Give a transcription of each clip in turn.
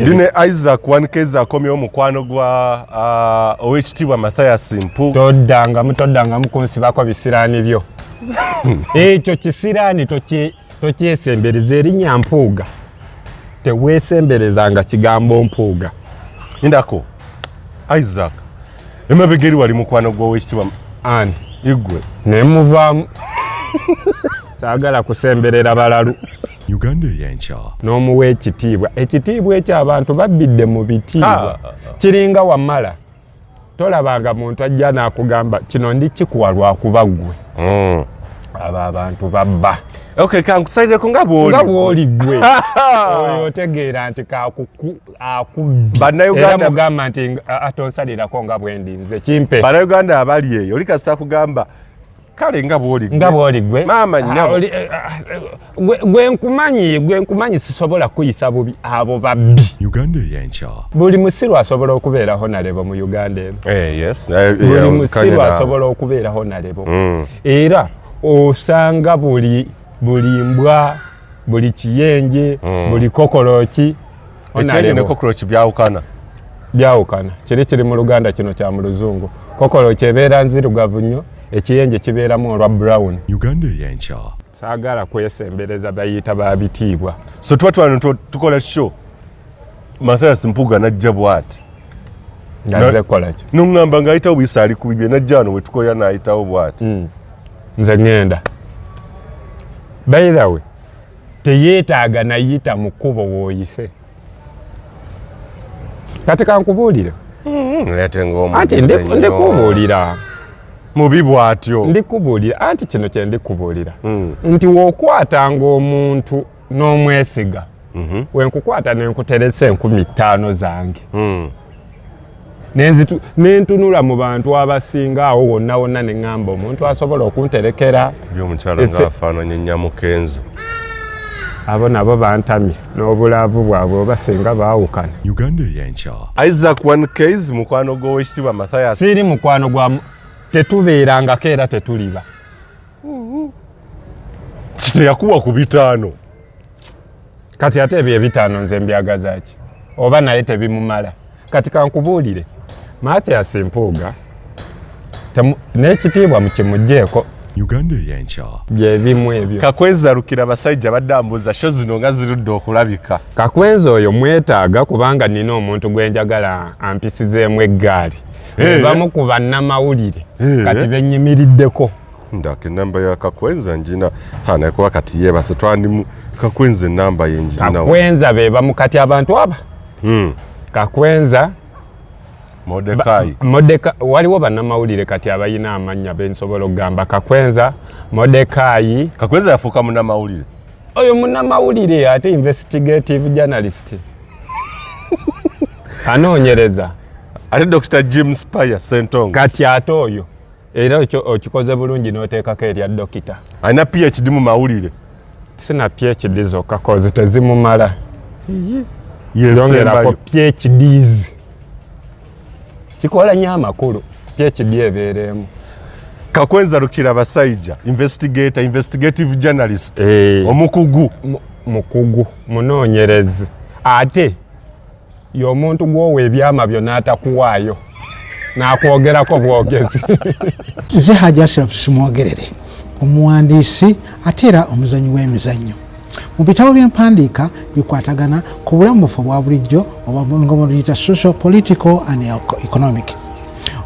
Ndine Isaac wanikeza akomyewo mukwano gwa owekitiibwa Mathias Mpuuga. Todanga mukunsibako bisiraani byo. Ekyo kisiraani tokyesembereza erinnya Mpuuga. Teweesemberezanga kigambo Mpuuga. Indako Isaac emabegeri wali mukwano gwa owekitiibwa ani igwe nemuvaamu saagala kusemberera balalu. Uganda yenkya n'omuwa ekitiibwa ekyo abantu babbidde mu bitiibwa kiringa wamala tolabanga muntu ajja n'akugamba kino ndi kikuwa lwakuba ggwe abo abantu babba. Okay, kankusaideko nga bw'oli ggwe oyo otegeera nti akubbi era mugamba nti atonsalirako nga bwendi nze kimpe. Bannayuganda abali eyo oli kasita kugamba kale nga bw'oli ggwe maama nnyabo gwe nkumanyi sisobola kuyisa bubi abo babbi. Uganda yenkya buli musiru asobola okubeeraho nalebo mu Uganda eno. Yes, buli musiru asobola okubeeraho nalebo era osanga buli mbwa buli kiyenje buli kokoloki ekiyenje ne kokoloki byawukana kiri mu Luganda kino kya mu Luzungu. Kokoloki ebeera nzirugavu nnyo, ekiyenje kibeeramu olwa brown. Uganda yenkya saagala kwesembereza bayita babitiibwa. So tuba tukola show Mathias Mpuuga najja bw'ati ngaze kolaki n'oŋŋamba ng'ayitawo buyisa ali ku bibye najja wano we tukolera n'ayitawo bw'ati nze ŋŋenda. By the way, teyeetaaga nayita mu kkubo w'oyise. Kati kankubuulire anti ndikubuulira mubi bw'atyo ndikubuulira anti kino kye ndikubuulira nti w'okwatanga omuntu n'omwesiga wenkukwata nenkuteresa 50,000 zange nentunula mu bantu abasinga awo wonna ne ŋŋamba omuntu asobola okunterekera by'omukyala ng'afaananya nnyamukenzo. Abo nabo bantamye n'obulaavu bwabwe obasinga baawukana. Uganda yenkya Isaac 1Ks mukwano gw'owekitiibwa Mathias. Siri mukwano gwa tetubeerangako era tetuliba. Teyakuwa ku 5. Kati ate ebyo 5 nze mbyagaza ki oba naye tebimumala. Kati kankubuulire Mathias Mpuuga n'ekitiibwa mukimugjeeko. Uganda yenkya bye bimu ebyo. Kakwenza Rukira basajja badde ambuuza sho zino nga zirudde okulabika. Kakwenza oyo mwetaaga kubanga nina omuntu gwe njagala ampisizeemu eggaali. Bamu ku bannamawulire kati bennyimiriddeko. Ndaka enamba ya Kakwenza njina naye kuba kati yeebase twandimu Kakwenza enamba ye njinawo. Kakwenza be bamu kati abantu aba Kakwenza Modeka waliwo bannamawulire kati abayina amannya bensobola okugamba Kakwenza Modekayi. Kakwenza yafuuka munnamawulire oyo munnamawulire ate investigative journalist anoonyereza ate Dr. James Paya Sentonga kati ate oyo era okikoze bulungi n'oteekako erya dokita alina PhD mu mawulire. Sina PhD zokka kozi tezimumala yongerako PhDs kikola nnyo amakulu PhD ebeeremu. Kakwenza Rukira basajja investigative journalist omukugu mukugu munoonyerezi ate y'omuntu gw'owa ebyama byonna atakuwaayo n'akwogerako bwogezi. Nze Hajji Ashraf Simwogerere omuwandiisi ate era omuzannyi w'emizannyo. Mu bitabo by'empandiika bikwatagana ku bulamu bwaffe obwa bulijjo oba nga buyita social, political and economic.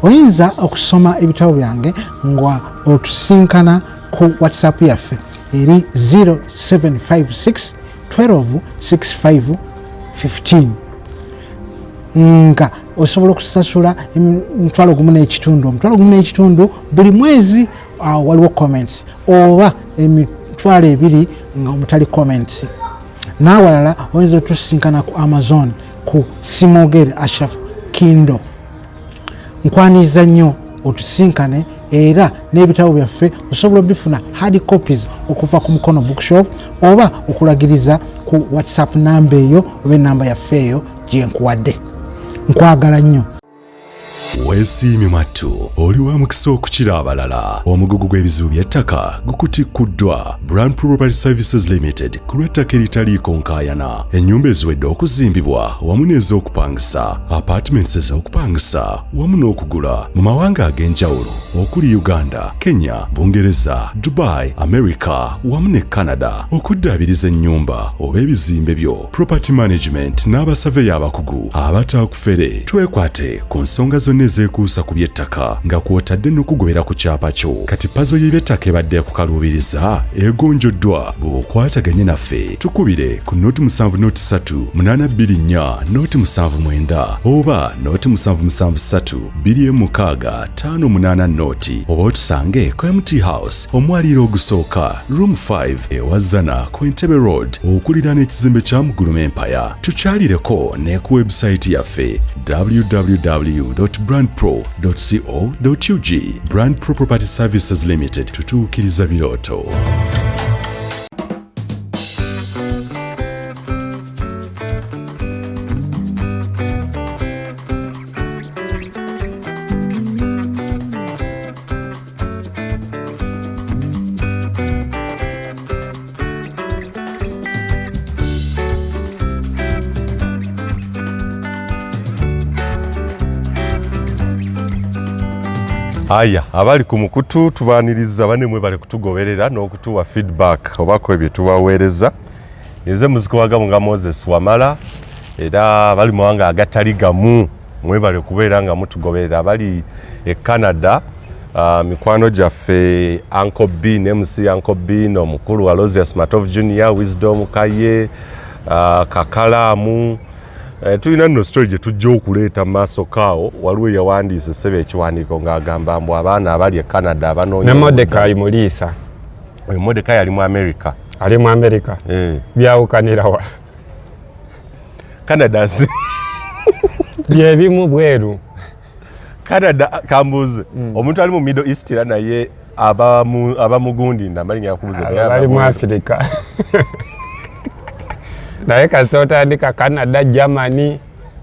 Oyinza okusoma ebitabo byange nga otusinkana ku WhatsApp yaffe eri 0756 12 65 15 nga osobola okusasula $1.5 buli mwezi. Waliwo comments oba $2 nga omutali comments. N'awalala oyinza otusinkana ku Amazon ku Simwogere Ashraf Kindle. Nkwaniriza nnyo otusinkane era n'ebitabo byaffe osobola obifuna hard copies okuva ku Mukono Bookshop oba okulagiriza ku WhatsApp namba eyo oba enamba yaffe eyo gye nkuwadde. Nkwagala nnyo. weesiimye mwattu oli wa mukisa okukira abalala. Omugugu gw'ebizibu by'ettaka gukutikuddwa Brand Property Services Limited ku lw'ettaka eritaliiko nkaayana. Ennyumba eziwedde okuzimbibwa wamu n'ez'okupangisa, apartments ez'okupangisa wamu n'okugula mu mawanga ag'enjawulo okuli Uganda, Kenya, Bungereza, Dubai, America wamu ne Canada. Okuddaabiriza ennyumba oba ebizimbe byo, property management n'abasaveya abakugu abataakufere. Twekwate ku nsonga zonna ezeekuusa ku by'ettaka nga kw'otadde n'okugobera ku kyapa kyo. Kati pazo y'eby'ettaka ebadde kukaluubiriza egonjoddwa. Bw'okwataganye naffe tukubire ku noti 703 824 noti 79 oba noti 773 26 580 noti, oba otusange ku MT House omwaliiro ogusooka room 5 ewazana ku Entebbe Road okuliraana ekizimbe kya Muguluma Empire. Tukyalireko ne ku website yaffe www.brandpro.co.ug. Brand Pro Property Services Limited, tutuukiriza birooto. Aya, abali ku mukutu tubaaniriza bane mwe bali kutugoberera n'okutuwa feedback obako ebyo tubaweereza. Nze muziko wagamu nga Moses Wamala era bali mawanga agatali gamu mwe bali kubeera nga mutugoberera. Bali e Canada, mikwano gyaffe Uncle B, MC Uncle B n'omukulu wa Rosius Matov Junior, Wisdom Kaye, Kakalamu. Tulina nno story gye tujja okuleeta mu maaso kaawo. Waliwo yawandiise ssebe ekiwandiiko ng'agamba mbu abaana abali e Canada abanoonya. Ne Mordecai Muliisa. Oyo Mordecai ali mu America. Ali mu America? Byawukanira wa? Canada nsi. Bye bimu bweru. Canada kambuze. Omuntu ali mu Middle East era naye abamugundi ndamalinya yakubuze. Bali mu Africa. Naye kasita otandika Canada, Germany,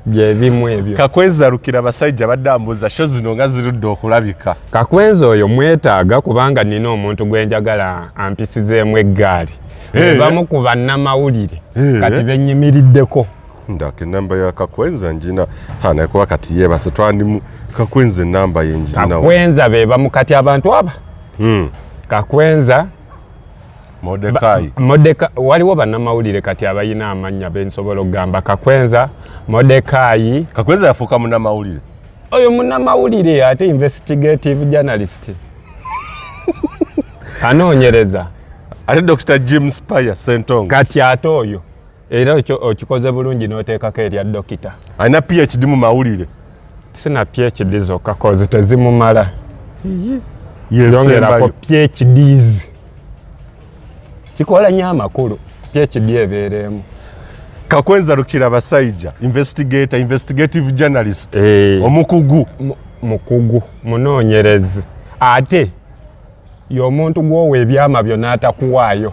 bye bimu ebyo. Kakwenza Rukira abasajja baddambuza sho zino nga zirudde okulabika. Kakwenza oyo mwetaaga kubanga nina omuntu gwenjagala ampisizeemu eggaali. Bamu ku bannamawulire kati bennyimiriddeko. Ndake namba ya Kakwenza njina hana kuba kati yebase twandimu Kakwenza namba yenjina. Kakwenza be bamu kati abantu aba. Kakwenza Mordecai waliwo bannamawulire kati abayina amannya bensobola okugamba. Kakwenza, Mordecai. Kakwenza yafuuka munnamawulire. Oyo munnamawulire ate investigative journalist. Anoonyereza. Ate Dr. James Paya Sentongo. Kati ate oyo era okikoze bulungi n'oteekako erya dokita. Alina PhD mu mawulire. Sina PhD zokka kozi tezimumala. Yongerako PhDs. Kikola nnyo amakulu. PhD ebeeremu. Kakwenza Rukira abasajja, investigative journalist. Omukugu. Mukugu, munoonyerezi. Ate y'omuntu gw'owa ebyama byonna atakuwaayo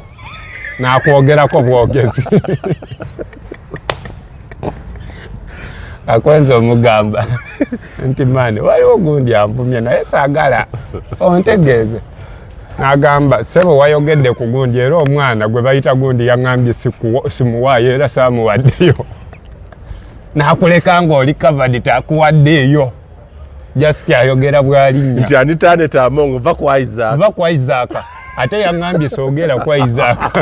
n'akwogerako bwogezi. Kakwenza omugamba nti mani waliwo gundi anvumye naye saagala ontegeeze. N'agamba sebo wayogedde ku gundi era omwana gwe bayita gundi yaŋŋambye simuwaayo era saamuwaddeyo. N'akuleka ng'oli covered takuwaddeeyo. Just ayogera bwalinnya. Nti anitaaneta amongo va kwa Isaac. Va kwa Isaac. Ate yaŋŋambye soogera kwa Isaac.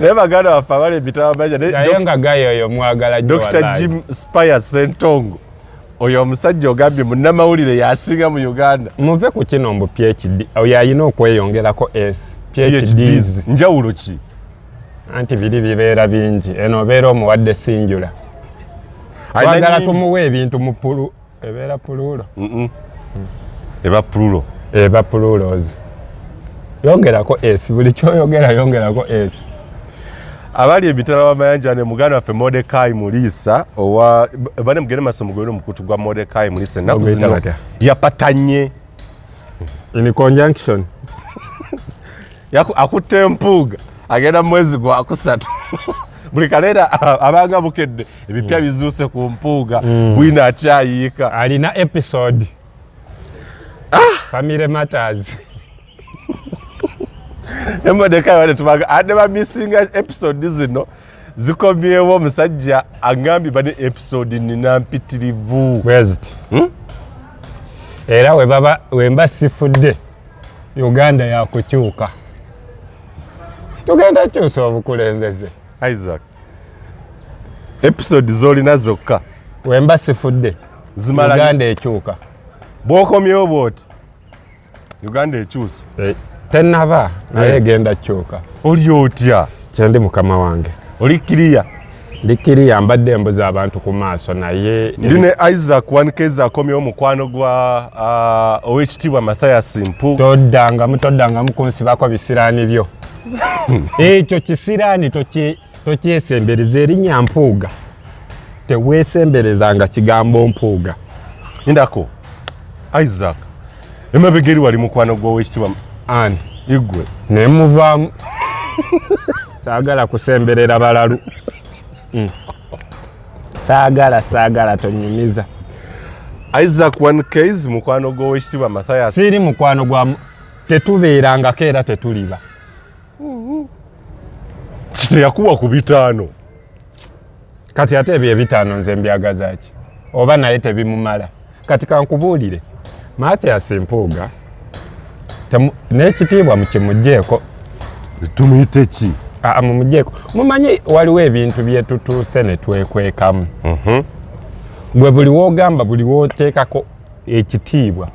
Naye baganda baffe abali ebitabo bajja. Naye nga gayo oyo mwagala nnyo Dr. Jim Spire Sentongo. Oyo omusajja ogambye munnamawulire yasinga mu Uganda. Muve ku kino mbu PhD. Oyo alina okweyongerako S. PhDs. Njawulo ki? Anti biri bibeera bingi. Eno obeera omuwadde sinjula. Twagala tumuwe ebintu mu pulu. Ebeera pululo. Eba pululo. Eba pululos. Yongerako S. Buli kyoyogera yongerako S. Abali ebitala w'amayanja ne muganda waffe Mordecai Muliisa owa bane mugende maso mugende omukutu gwa Mordecai Muliisa ennaku zino yapatanye. In conjunction. Akutte empuuga agenda mu mwezi gwa kusatu. buli kaleera abanga bukedde ebipya bizuuse ku mpuuga bwina akyayiika alina episode Family Matters Emmodeka wane tubaga ade ba missing episode zino zikomyewo omusajja agambye bane episode nina mpitirivu bweziti era wemba sifudde Uganda yakukyuka tugenda kyusa obukulembeze Isaac episode zolina zokka wemba sifudde zimala Uganda ekyuka bwokomyewo bwoti Uganda ekyusa tenaba naye genda kyuka oli otya kyendi mukama wange oli kiriya ndikiriya mbadde embuza abantu ku maaso naye ndine Isaac wankeza akomyewo mukwano gwa owekitiibwa Mathias Mpuuga toddangamu kunsibako bisiraani byo ekyo kisiraani tokyesembereza erinnya Mpuuga teweesemberezanga kigambo Mpuuga indako Isaac emabega eri wali mukwano gwa owekitiibwa ani igwe nemuvaamu saagala kusemberera balalu saagala tonyumiza Isaac Wankeza mukwano gwa owekitiibwa Mathias siri mukwano gwa tetubeerangako era tetuliba kiteyakuwa ku bitaano kati ate ebyo ebitaano nze mbyagaza ki oba naye tebimumala kati kankubuulire Mathias Mpuuga n'ekitiibwa mukimugjeeko tumuyite ki mumugjeeko mumanyi waliwo ebintu byetutuuse ne twekwekamu gwe buli wogamba buli woteekako ekitiibwa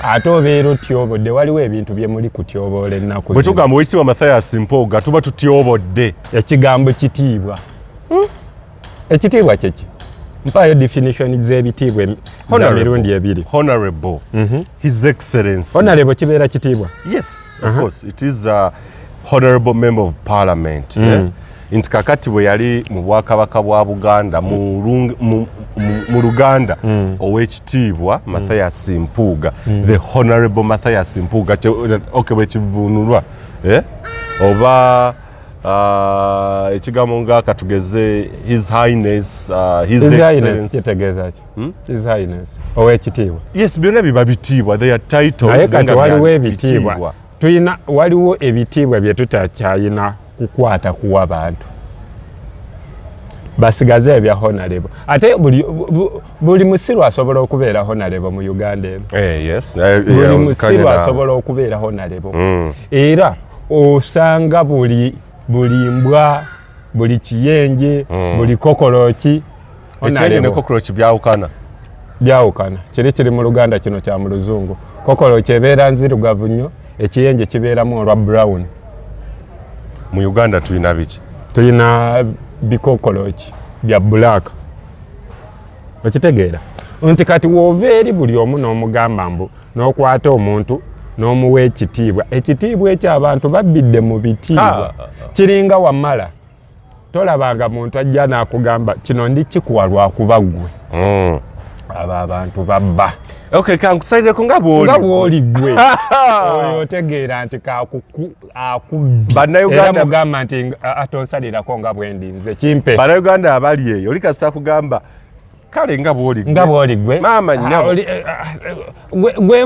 ate obeera otyobodde waliwo ebintu bye muli kutyoboola ennaku bwe tugamba owekitiibwa Mathias Mpuuga tuba tutyobodde ekigambo kitiibwa ekitiibwa kyeki mpaayo definition z'ebitiibwa za mirundi ebiri honorable his excellency honorable kibeera kitiibwa yes of course it is a honorable member of parliament nti kakati bwe yali mu bwakabaka bwa Buganda mu Luganda owekitiibwa Mathias Mpuuga the honorable Mathias Mpuuga okay bwe kivunulwa oba ekigambo nga katugeze his highness his excellency kitegeeza ki his highness owekitiibwa yes byonna biba bitiibwa they are titles naye kati waliwo ebitiibwa tulina waliwo ebitiibwa bye tutakyalina kukwata kuwa bantu basigaze ebya honorable ate buli musiru asobola okubeera honorable mu Uganda eno yes buli musiru asobola okubeera honorable era osanga buli mbwa buli kiyenje buli kokoloki ekiyenje ne kokoloki byawukana kiri mu Luganda kino kya mu Luzungu kokoloki ebeera nzirugavu nnyo ekiyenje kibeeramu olwa brown mu Uganda tulina biki tulina bikokoloki bya black okitegeera nti kati woova eri buli omu n'omugamba mbu n'okwata omuntu n'omuwa ekitiibwa ekyo abantu babbidde mu bitiibwa kiringa wamala tolabanga muntu ajja n'akugamba kino ndi kikuwa lwakuba ggwe abo abantu babba okay kankusalireko nga bw'oli ggwe oyo otegeera nti era mugamba nti atonsalirako nga bwe ndinze kimpe bannayuganda abali eyo oli kasita kugamba kale nga bw'oli ggwe maama nnyabo gwe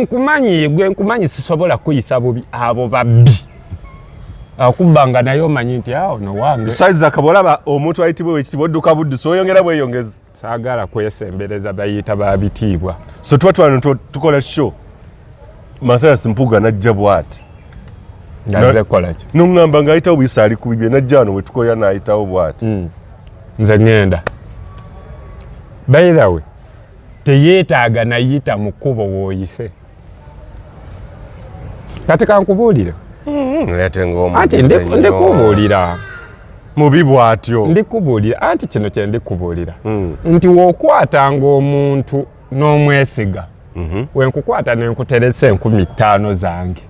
nkumanyi sisobola kuyisa bubi abo babbi akubbanga naye omanyi nti awo nowange saizi akabolaba omuntu ayitibwa owekitiibwa odduka buddu soyongera bweyongeza saagala kwesembereza bayita babitiibwa so tuba twano tukola show Mathias Mpuuga najja bwati naze kolaki noŋŋamba ng'ayitawo buyisa ali ku bibye najja wano wetukolera n'ayitawo bwati nze ŋŋenda by the way teyeetaaga nayita mu kkubo wooyise kati kankubuulire anti ndikubuulira mubi bw'atyo ndikubuulira anti kino kye ndikubuulira nti wookwatanga omuntu n'omwesiga wenkukwata nenkuteresa 50,000 zange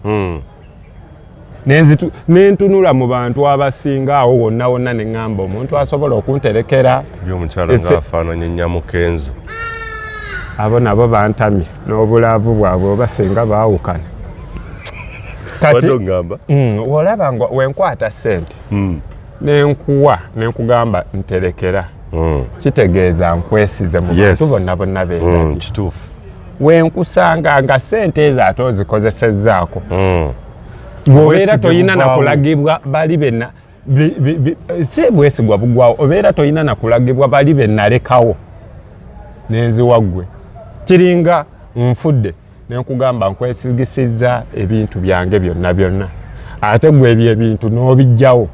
nentunula mu bantu abasinga awo wonna ne ŋŋamba omuntu asobola okunterekera by'omukyala ng'afaananya nnyamukenzo abo nabo bantamye n'obulaavu bwabwe obasinga baawukana kati wolaba nga wenkwata ssente nenkuwa nenkugamba nterekera kitegeeza nkwesize mu bantu bonna beerabye kituufu wenkusanga nga sente ezo ate ozikozesezzaako bw'obeera toyina nakulagibwa bali benna si bwesigwa bugwawo obeera toyina nakulagibwa bali bennalekawo nenziwaggwe kiringa nfudde nenkugamba nkwesigisizza ebintu byange byonna ate gwe ebyo ebintu n'obijjawo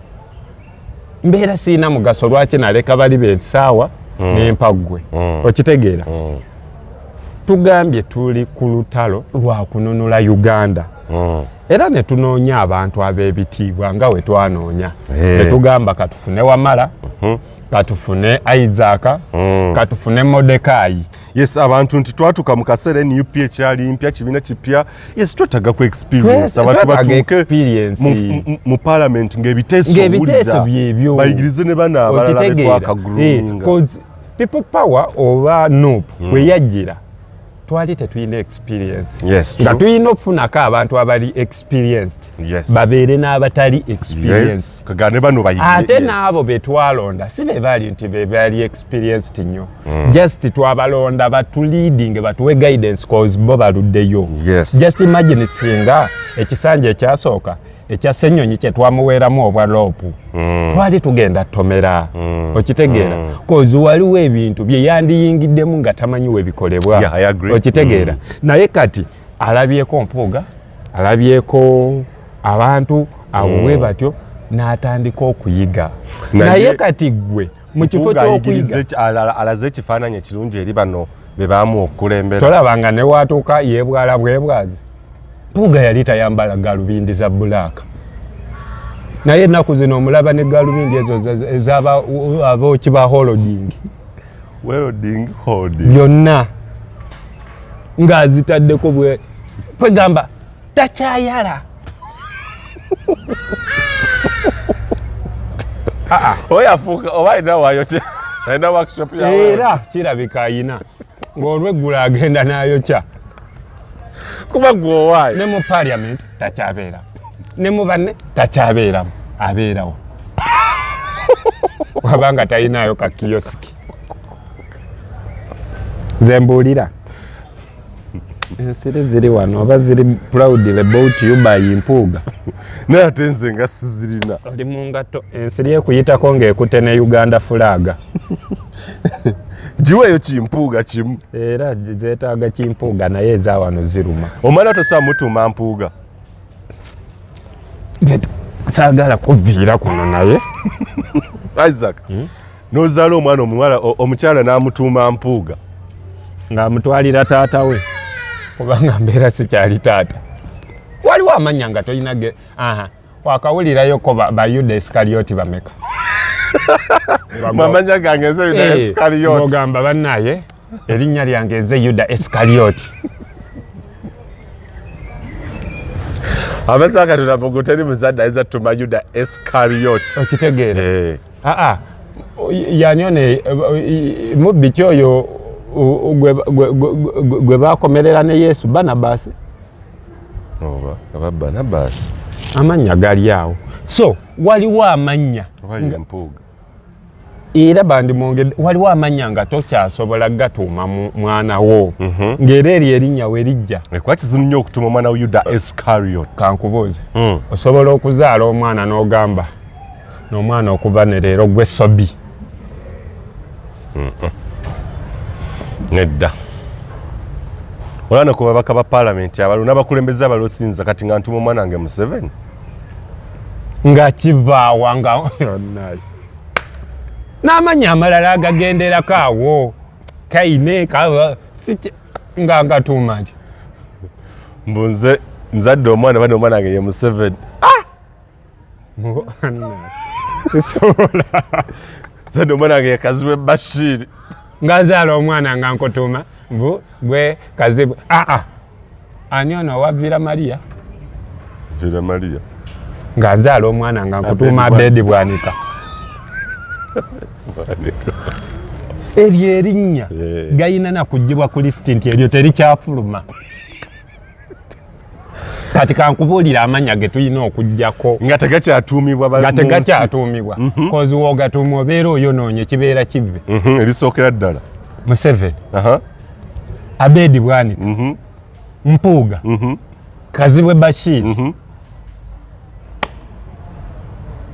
mbeera siina mugaso lwaki naleka bali bensaawa nempaggwe okitegeera tugambye tuli ku lutalo lwa kununula Uganda era ne tunoonya abantu ab'ebitiibwa nga we twanoonya netugamba katufune Wamala katufune Isaac katufune Modekaayi yes abantu nti twatuka mu kaseera NUP ekyali mpya kibiina kipya yes twetaaga ku experience abantu batuuke mu parliament ng'ebiteeso byebyo bayigirize ne bana abalala betwakagrowinga people power oba NUP bwe yajjira twali tetuyina experience nga tuyina okufunako abantu abali experienced babeere n'abatali experience ate n'abo betwalonda si be bali nti be bali experienced nnyo just twabalonda batuleading batuwe guidance cause bo baluddeyo just imagine singa ekisanja ekyasooka ekya Ssenyonyi kye twamuweeramu obwa loopu twali tugenda tomera okitegeera cause waliwo ebintu bye yandiyingiddemu nga tamanyi webikolebwa okitegeera naye kati alabyeko Mpuuga alabyeko abantu abo batyo n'atandika okuyiga naye kati gwe mu kifo ky'okuyiga alaze ekifaananyi ekirungi eri bano be baamu okukulembera tolabanga ne waatuuka yeebwala bwebwazi Mpuuga yali tayambala galubindi za bbulaaka naye ennaku zino omulaba ne galubindi ezo ez'abooki ba holding byonna ng'azitaddeko kwegamba takyayala oyafuuka oba alina wayokya alina workshop era kirabika ayina ng'olweggula agenda n'ayokya kuba gwowaay ne mu parliament takyabeera ne mu banne takyabeeramu abeerawo wabanga talinayo ka kiyosiki nze mbuulira ensiri ziri wano oba ziri proudly about you by Mpuuga naye ate nze nga sizirina oli mu ngatto ensiri ekuyitako ng'ekute ne Uganda fulaga giweeyo Kimpuuga kimu era zeetaaga Kimpuuga naye eza wano ziruma omala tosobola mutuuma Mpuuga saagala kuviira kuno naye Isaac n'ozaala omwana omuwala omukyala n'amutuuma Mpuuga ng'amutwalira taata we kubanga mbeera sikyali taata waliwo amanya nga tolina wakawulirayo ko ba Yuda Iskarioti bameka mamanya gange nze Yuda Iskarioti ogamba bannaye erinnya lyange nze Yuda Iskarioti abazaka tunapogoteni muzadde ayinza tuma Yuda Iskarioti okitegeera yanyone mubbi kyoyo gwe bakomerera ne Yesu Barnabas amanya gali awo so waliwo amanya Mpuuga era bandi mwongedde waliwo amanya nga tokyasobola gatuuma mwana wo ng'era eri erinnya we lijja ekwakizibu nnyo okutuma omwana wo Yuda Iskarioti kankubuuze osobola okuzaala omwana n'ogamba n'omwana okuva ne leero gwe sobi nedda olana ku babaka ba parliament abalulu n'abakulembeze abaloosinza kati nga ntuma omwana wange Museveni nga kivaawa nga yonnayo n'amanya amalala agagenderako awo kaine nga ngatuuma nti mbunze nzadde omwana bane omwana wange ye Museveni sisobola nzadde omwana wange ye Kazibu Bashir ngazaala omwana nga nkutuuma gwe Kazibu ani ono owa Vira Maria nga nzaala omwana nga nkutuuma Abedi Bwanika eryo erinnya gayina nakugibwa ku lisiti nti eryo terikyafuluma kati kankubuulira amanya ge tulina okujjako nga tegakyatuumibwa kozi wogatuuma obeera oyonoonye kibeera kive erisookera ddala Museveni Abedi Bwanika Mpuuga Kazibwe Bashir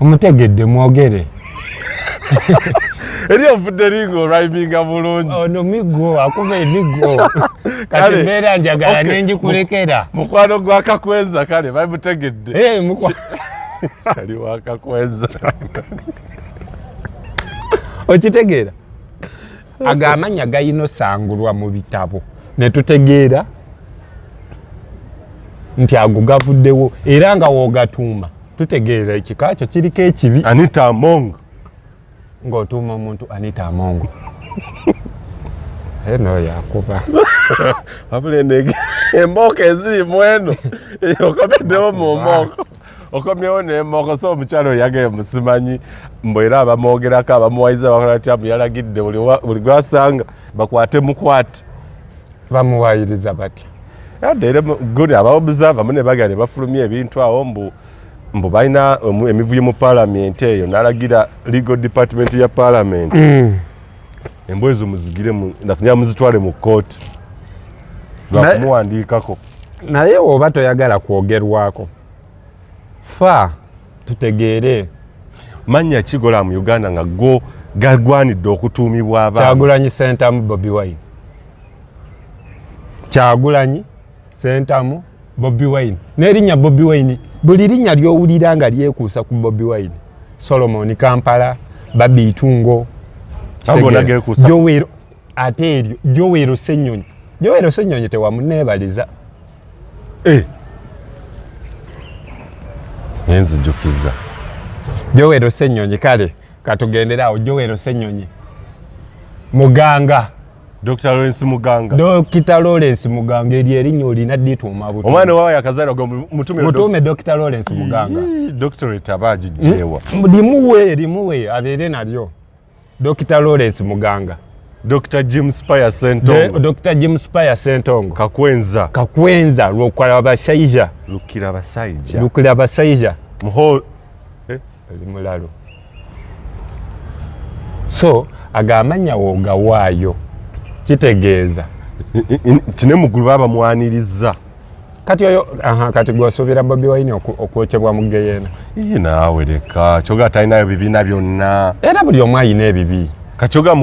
omutegedde mwogere eri ovudde linga olwayiminga bulungi ono migo akuba emigo kati mbeera njagala nenjikulekera mukwano gwa Kakwenza kale bamutegedde ali wa Kakwenza okitegeera agamanya gayino sangulwa mu bitabo ne tutegeera nti ago gavuddewo era nga woogatuuma tutegeera ekikakyo kiriko ekibi Anita Amongo ng'otuuma omuntu Anita Amongo eno yakuba abulendege emmooko eziri mu eno okomeddewo mu mmooko okomyewo n'emmooko so omukyalo oyo yageye musimanyi mbu era abamwogerako abamuwayiza bakola tyamu yalagidde buli gwasanga bakwate mukwate bamuwayiriza batya yadde era guni abaobusava mu ne bagala ne bafulumya ebintu awo mbu balina emivuyo mu paalamenti eyo n'alagira legal department ya paalamenti embwa ezo muzigire nakunyala muzitwale mu kkooti lwakumuwandiikako naye oba toyagala kwogerwako fa tutegeere manya kigola mu Uganda nga go gagwanidde okutuumibwa abaana Kyagulanyi Sentamu Bobi Wine Kyagulanyi Sentamu Bobi Wine n'erinnya Bobi Wine buli linnya ly'owulira nga lyekuusa ku Bobi Wine Solomon Kampala Babi Itungo Jowero ate eryo Jowero Ssenyonyi tewamuneebaliza enzijukiza Jowero Ssenyonyi kale katugenderawo Jowero Ssenyonyi muganga Dr. Lawrence Muganga eryo erinnya olina ddituuma buto omwana wawe yakazaalibwa mutuume Dr. Lawrence Muganga doctorate abagijjeewa limuwe abeere nalyo Dr. Lawrence Muganga Dr. James Paya Sentongo Kakwenza Lukira Bashaija muho mulalo so agamanya wogawaayo kitegeeza kine mugulu babamwaniriza kati oyo kati gwasuubira Bobi Wine okwokyebwa mu geyeena naawe leka kyoga talinayo bibiina byonna era buli omu ayina ebibi kakyoga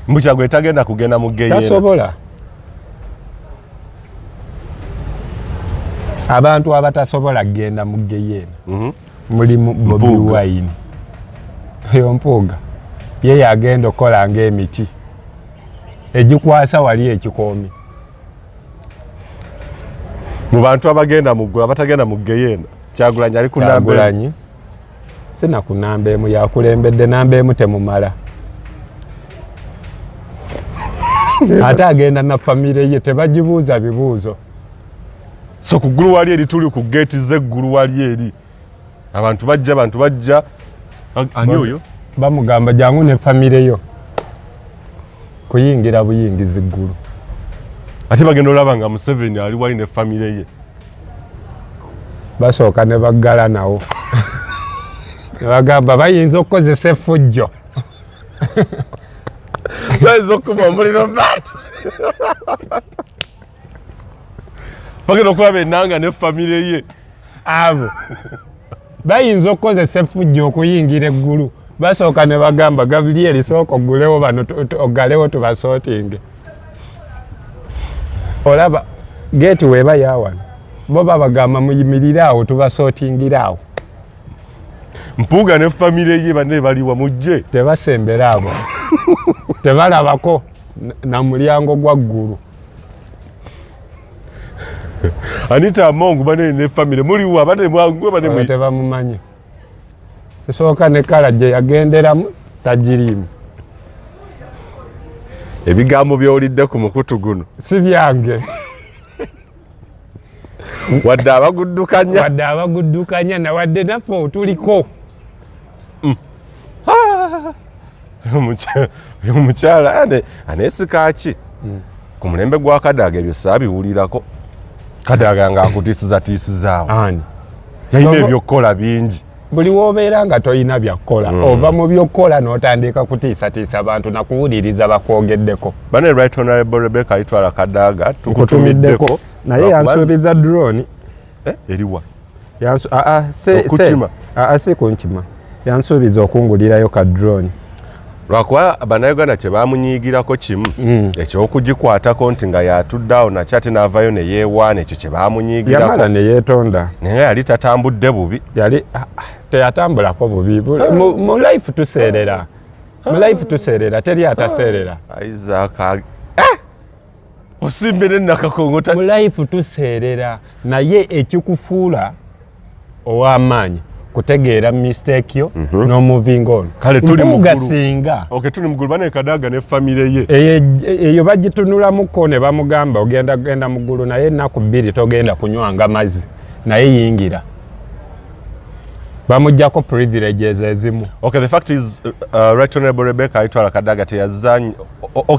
mbukyago etagenda kugenda mu geyeena tasobola abantu abatasobola kgenda mu geyeena mulimu Bobi Wine eyo Mpuuga ye yagenda okukola ng'emiti egikwasa wali ekikoomi mu bantu abagenda mu ggulu abatagenda mu geyeena Kyagulanyi ali Kyagulanyi sina ku namba emu yakulembedde namba emu temumala ate agenda na famire ye tebagibuuza bibuuzo so ku ggulu wali eri tuli ku geeti z'eggulu wali eri abantu bajja ani oyo bamugamba jangu ne famire yo kuyingira buyingizi ggulu ate bagenda olaba nga Museveni ali wali ne famire ye basooka ne baggala nawo ne bagamba bayinza okukozesa effujjo bayinza okuba omuliro baati bagenda okulaba ennanga ne famire ye abo bayinza okukozesa effujjo okuyingira eggulu basooka ne bagamba Gabriel sooka ogulewo bano ogalewo tubasootinge olaba geeti weeba yawano bo babagamba muyimirire awo tubasootingire awo Mpuuga ne famire ye banne baliwa mujje tebasembera abo tebalabako na mulyango gwa ggulu Anita Amongo banne ne famire muliwa banne mwangwe banne tebamumanyi sisooka ne kala gye yagenderamu tagiriimu ebigambo by'olidde ku mukutu guno si byange wadde abaguddukanya nawadde naffe otuliko omukyala aneesika ki ku mulembe gwa Kadaga ebyo saabiwulirako Kadaga nga akutiisizaawo ani yalina ebyokukola bingi buli wobeera nga toyina byakukola ova mu byokukola n'otandika kutiisatiisa abantu nakuwuliriza bakwogeddeko. Bane Right Honorable Rebecca Alitwala Kadaga tukutumiddeko naye yansuubiza drone eriwa si kunkima yansuubiza okungulirayo ka drone lwakuba bannayuganda kye baamunyiigirako kimu ekyokugikwatako nti nga yatuddeawo nakyo ate n'avayo ne yeewaana ekyo kye baamunyiigirako yamala ne yeetonda naye nga yali tatambudde bubi yali teyatambulako bubi mu life tuseerera mu life tuseerera teri ataseerera Isaac osimbire nakakongota mu life tuseerera naye ekikufuula ow'amaanyi kutegeera mistake yo n'omuvinga ono kale tuli mugulu singa tuli mugulu bane Kadaga ne famire ye eyo bagitunulamuko ne bamugamba ogenda mugulu naye ennaku 2 togenda kunywanga mazzi naye yingira bamujjako privileges ezimu. The fact is Right Honorable Rebecca Alitwala Kadaga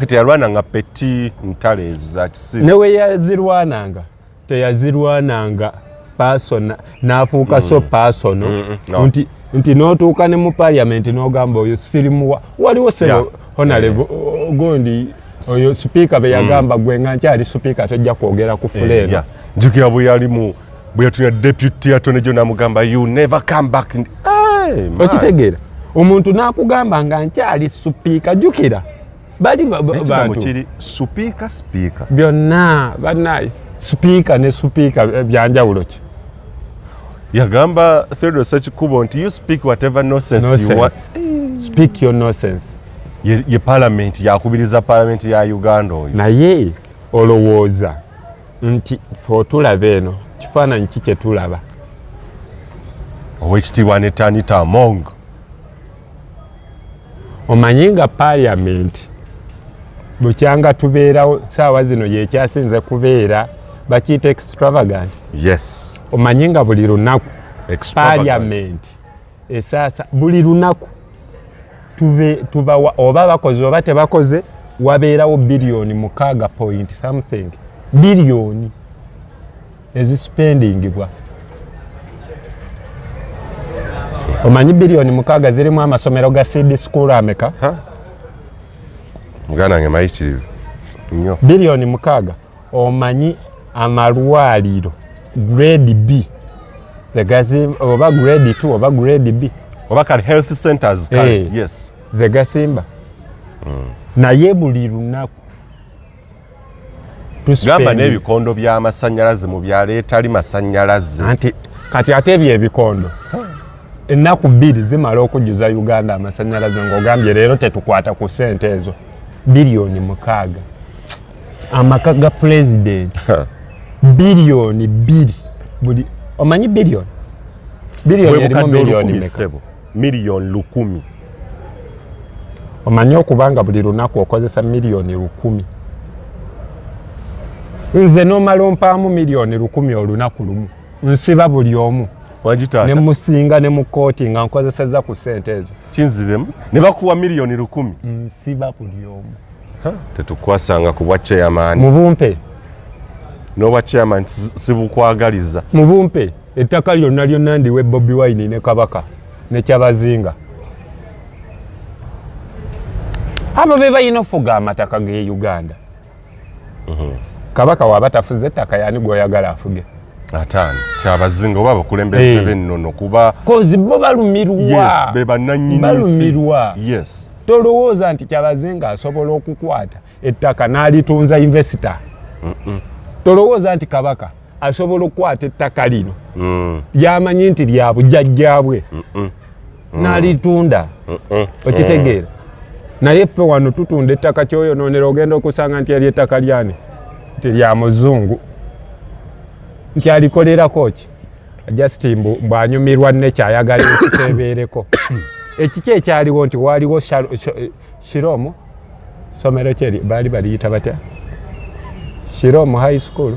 teyalwana nga peti ntale ezo za kisiru newe teyazirwananga persona n'afuuka so personal nti n'otuuka ne mu parliament n'ogamba oyo sirimuwa waliwo sebo honorable gondi oyo speaker be yagamba gwe nga nkyali speaker tojja kwogera ku fuleno njukira bwe yatuna deputy attorney general namugamba you never come back okitegeera omuntu n'akugamba nga nkyali speaker jukira bali bantu speaker byonna bannaye speaker ne speaker byanjawulo ki yagamba Theodore Sekikubo nti you speak whatever nonsense you want. Speak your nonsense. Ye parliament yakubiriza parliament ya Uganda oyo. Naye olowooza nti fo tulaba eno kifaananyi ki kye tulaba. Owekitiibwa ne Tanita Among. Omanyi nga parliament bukyanga tubeerawo saawa zino yekyasinze kubeera bakiyita extravagant. Yes. Omanyi nga buli lunaku parliament esaasa buli lunaku tubawa oba bakoze oba tebakoze wabeerawo bilioni 6 point something bilioni ezispendingibwa. Omanyi bilioni 6 zirimu amasomero ga seed school ameka? Muganda nge mayitirivu nnyo. Bilioni 6. Omanyi amalwaliro grade B zegasimba oba grade 2 oba grade B oba kali health centers kali yes zegasimba naye buli lunaku gamba n'ebikondo by'amasannyalaze mu byalo etali masannyalaze anti kati ate byebikondo ennaku 2 zimala okujjuza Uganda amasannyalaze ng'ogambye leero tetukwata ku ssente ezo bilioni 6 amaka ga president bilioni 2 buli omanyi bilioni erimu milioni meka milioni 10 omanyi okubanga buli lunaku okozesa milioni 10 nze n'omala ompaamu milioni 10 olunaku lumu nsiba buli omu ne musinga ne mu kooti nga nkozeseza ku ssente ezo kinzibemu ne bakuwa milioni 10 nsiba buli omu tetukwasanga ku bwa chairman mu bumpe n'obwa chairman sibukwagaliza mu bumpe ettaka lyonna ndiwe Bobi Wine ne Kabaka ne Kyabazinga abo be balina ofuga amataka ge Uganda. Kabaka waba tafuze ettaka yani gwoyagala afuge atani Kyabazinga oba abakulembeze bennono kuba kozi bo balumirwa yes be bannannyini yes tolowooza nti Kyabazinga asobola okukwata ettaka n'alitunza investor tolowooza nti Kabaka asobola okukwata ettaka lino lyamanyi nti lya bujjajjaabwe n'alitunda okitegeera naye ffe wano tutunda ettaka kyoyonoonera ogenda okusanga nti eri ettaka lyani nti lya muzungu nti alikolerako ki Justin bw'anyumirwa ne kyayagala ensi tebeereko ekiki ekyaliwo nti waaliwo Shiromu somero kyeri baali baliyita batya Shiromu high school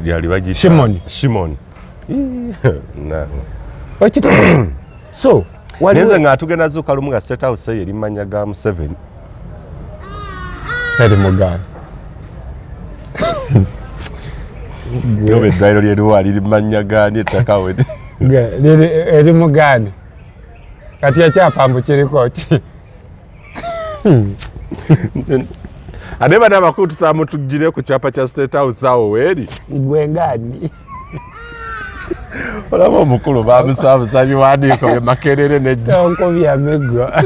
lyali bagiyita Shimoni okitegeera so neze nga tugenda zuuka lumu nga State House eri mmanya ga Museveni eri muganda Gwe eddwaliro ly'eriwa liri mannya gaani ettaka we. Eri mugani. Kati ekyapambu kiriko ki? Ate bana abakulu tusaba tujjire ku kyapa kya State House awo weeri. Gwe ngani. Olaba omukulu bamusaba biwandiiko bye Makerere n'ejja. Tonko byamegwa.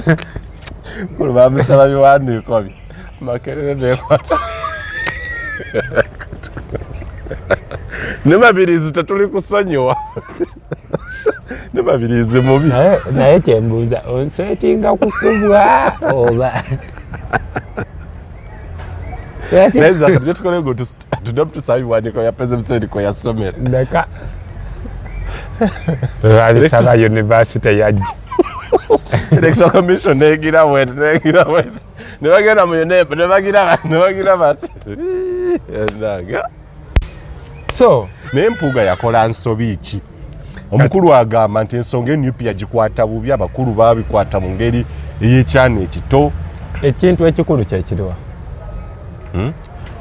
Omukulu bamusaba biwandiiko bye Makerere n'ekwata. Ne Mabirizi tetuli kusonyiwa. Ne Mabirizi mubi. Naye kyembuuza onseetinga kukubwa oba. Neza kati tukole go tusaba biwandiiko ya President ko yasomera. Ndeka. Alisaba university yajja. Electoral Commission negira wet. Ne bagenda mu UNEP ne bagira bati. So, n'empuuga yakola nsobi ki? Omukulu agamba nti ensonga NUP yagikwata bubi, abakulu babikwata mu ngeri ey'ekyana ekito. Ekintu ekikulu kyekiriwa.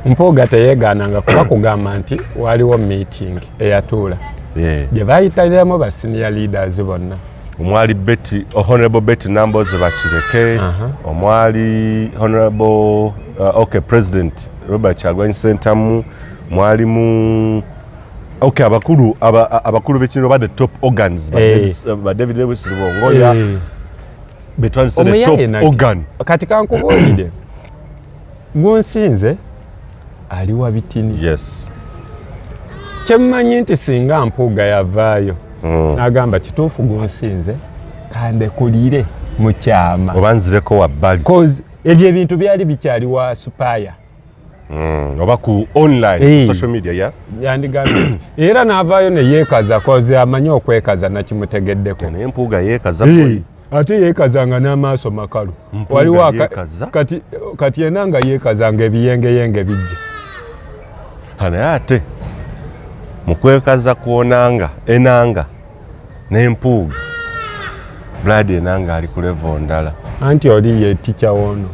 Mpuuga teyeegaananga kuba kugamba nti waliwo meeting eyatuula. Gye bayitaliramu ba senior leaders bonna. Omwali Honorable Betty Namboze Bakireke, omwali Honorable President Robert Kyagulanyi Ssentamu, mwalimu abakulu b'ekintu ba the top organs ba David Lewis Rubongoya betwandise the top organ. Kati kankubuulire gunsinze ali wa bitini. Yes. Kyemmanyi nti singa Mpuuga yavaayo n'agamba kituufu gunsinze kandekulire mu kyama obanzireko wabbali cause ebyo ebintu byali bikyali wa supaya oba ku online social media yandigambye era n'avaayo ne yeekaza cause amanyi okwekaza nakimutegeddeko naye Mpuuga yeekaza ate yeekazanga n'amaaso makalu waliwo kati yena nga yeekazanga ebiyengeyenge bijja naye ate mukwekaza kuonanga enanga n'empuuga Brad enanga ali ku level ndala anti oli ye ticha wono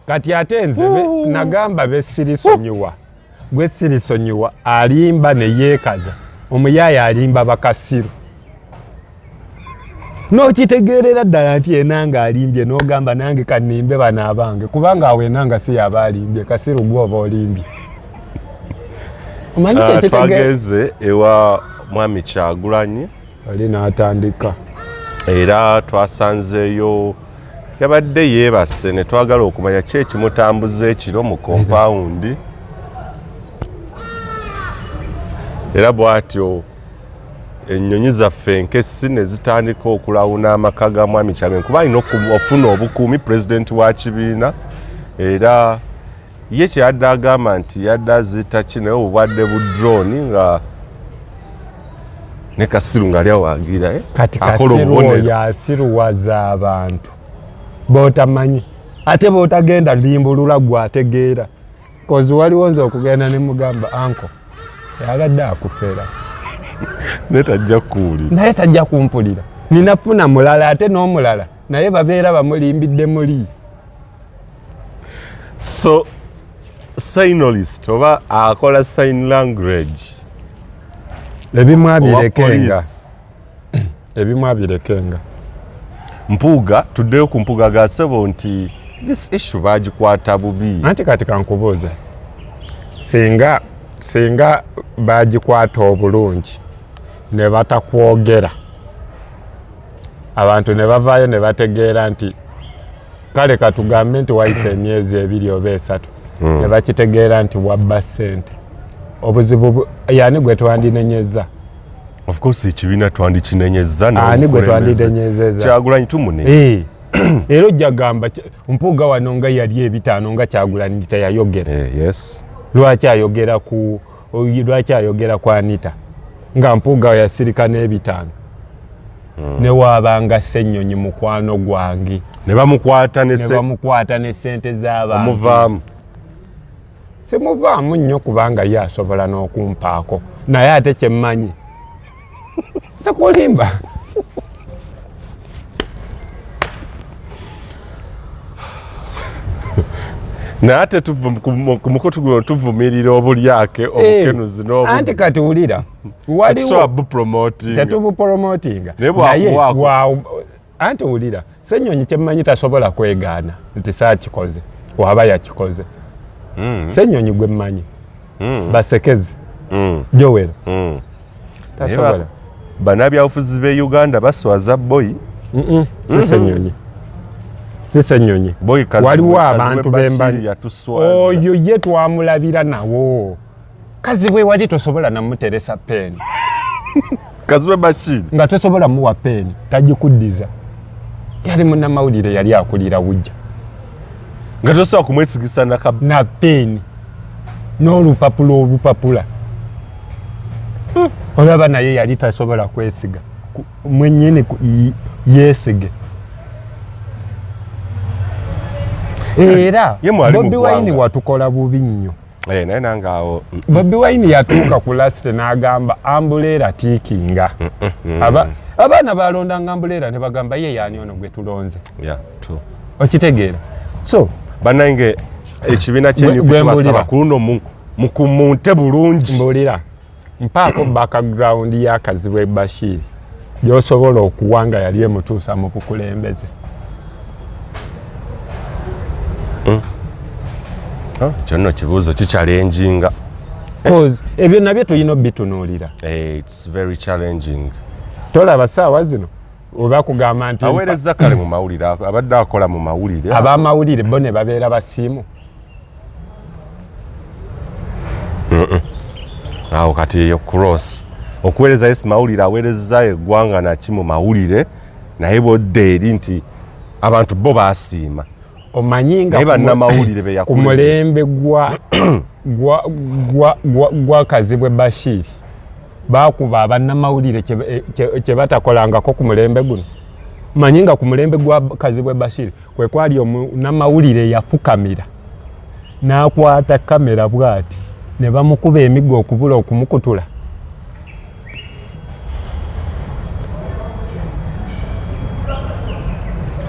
kati ate nze nagamba besirisonyiwa gwe sirisonyiwa alimba ne yeekaza omuyaya alimba bakasiru n'okitegeerera ddala nti enanga alimbye n'ogamba nange kanimbe bano abange kubanga awo enanga si yaba alimbye kasiru gwoba olimbye. Twagenze ewa Mwami Kyagulanyi oli n'atandika era twasanzeeyo yabadde yeebase ne twagala okumanya ki ekimutambuza ekiro mu kompawundi era bw'atyo ennyonyi zaffe enkessi ne zitandika okulawuna amaka ga Mwami Kyagulanyi kuba alina okufuna obukuumi pulezidenti wa kibiina era ye kyeyadde agamba nti yadde azita ki naye obwadde budroni nga ne Kasiru ng'ali awagira kati Kasiru oyo asiruwaza abantu b'otamanyi ate b'otagenda limbulula gw'ategeera kozi waliwo nze okugenda ne mugamba anko yabadde akufera naye tajja kuwulira naye tajja kumpulira ninafuna mulala ate n'omulala naye babeera bamulimbidde muli so signalist oba akola sign language ebimu abirekenga Mpuuga tuddeyo ku Mpuuga gasebo nti this issue bagikwata bubi anti kati kankubuuza singa bagikwata obulungi ne batakwogera abantu ne bavaayo ne bategeera nti kale katugambe nti wayise emyezi 2 oba 3 ne bakitegeera nti wabba ssente obuzibu yani gwe twandinenyeza of course ekibiina twandikinenyeza ani gwe twandinenyeza Kyagulanyi tumunene era ojja gamba Mpuuga wano nga yali ebitaano nga Kyagulanyi teyayogera yes lwaki ayogera ku Anita nga Mpuuga yasirika n'ebitaano ne waabanga Ssennyonyi mukwano gwange ne bamukwata ne ssente z'abantu omuvaamu simuvaamu nnyo kubanga ye asobola n'okumpaako naye ate kyemmanyi sekulimba Nate ku mukutu guno tuvumirira obulyake obukenuzi n'obu. Anti kati ulira. Waliwo promoting. Tetubu promoting. Naye anti ulira. Ssenyonyi kyemmanyi tasobola kwegaana nti saakikoze. Waba yakikoze. Ssenyonyi gwe mmanyi. Basekezi. Joel. Tasobola. Bannabyabufuzi b'e Uganda baswaza boyi. Ssenyonyi. Ssenyonyi. Waliwo abantu b'embanyi. Oyo ye twamulabira nawo. Kazibwe wali tosobola namuteresa peeni. Kazibwe Bashir. Nga tosobola muwa peeni. Tagikuddiza. Yali munnamawulire yali akulira wujja. Nga tosobola kumwesigisa na peeni. N'olupapula. Olaba naye yali tasobola kwesiga. Mwennyini yeesige. Era Bobi Wine watukola bubi nnyo. Naye nange awo. Bobi Wine yatuuka ku lasite n'agamba ambuleera tiikinga. Abaana balondanga ambuleera ne bagamba ye yaani ono gwe tulonze. Okitegeera. So bannange ekibiina ky'enyupi tubasaba ku luno mukumunte bulungi. Mbuulira mpaako background ya Kazibwe Bashir gy'osobola okuwanga yali emutuusa mu bukulembeze. Kyonna kibuuzo kichallenginga. Cause ebyo nabyo tulina bitunuulira. It's very challenging. Tolaba ssaawa zino oba kugamba nti aweereza kale mu mawulire abadde akola mu mawulire. Ab'amawulire bo ne babeera basiimu. Awo kati eyo cross okuweereza Yesu mawulire aweereza eggwanga naki mu mawulire naye bodde eri nti abantu bo baasiima. Omanyinga ku mulembe gwa Kazibwe Bashir bakuba abannamawulire kye batakolangako ku mulembe guno. Manyinga ku mulembe gwa Kazibwe Bashir kwe kwali omunnamawulire yafukamira n'akwata kamera bw'ati ne bamukuba emiggo okubula okumukutula.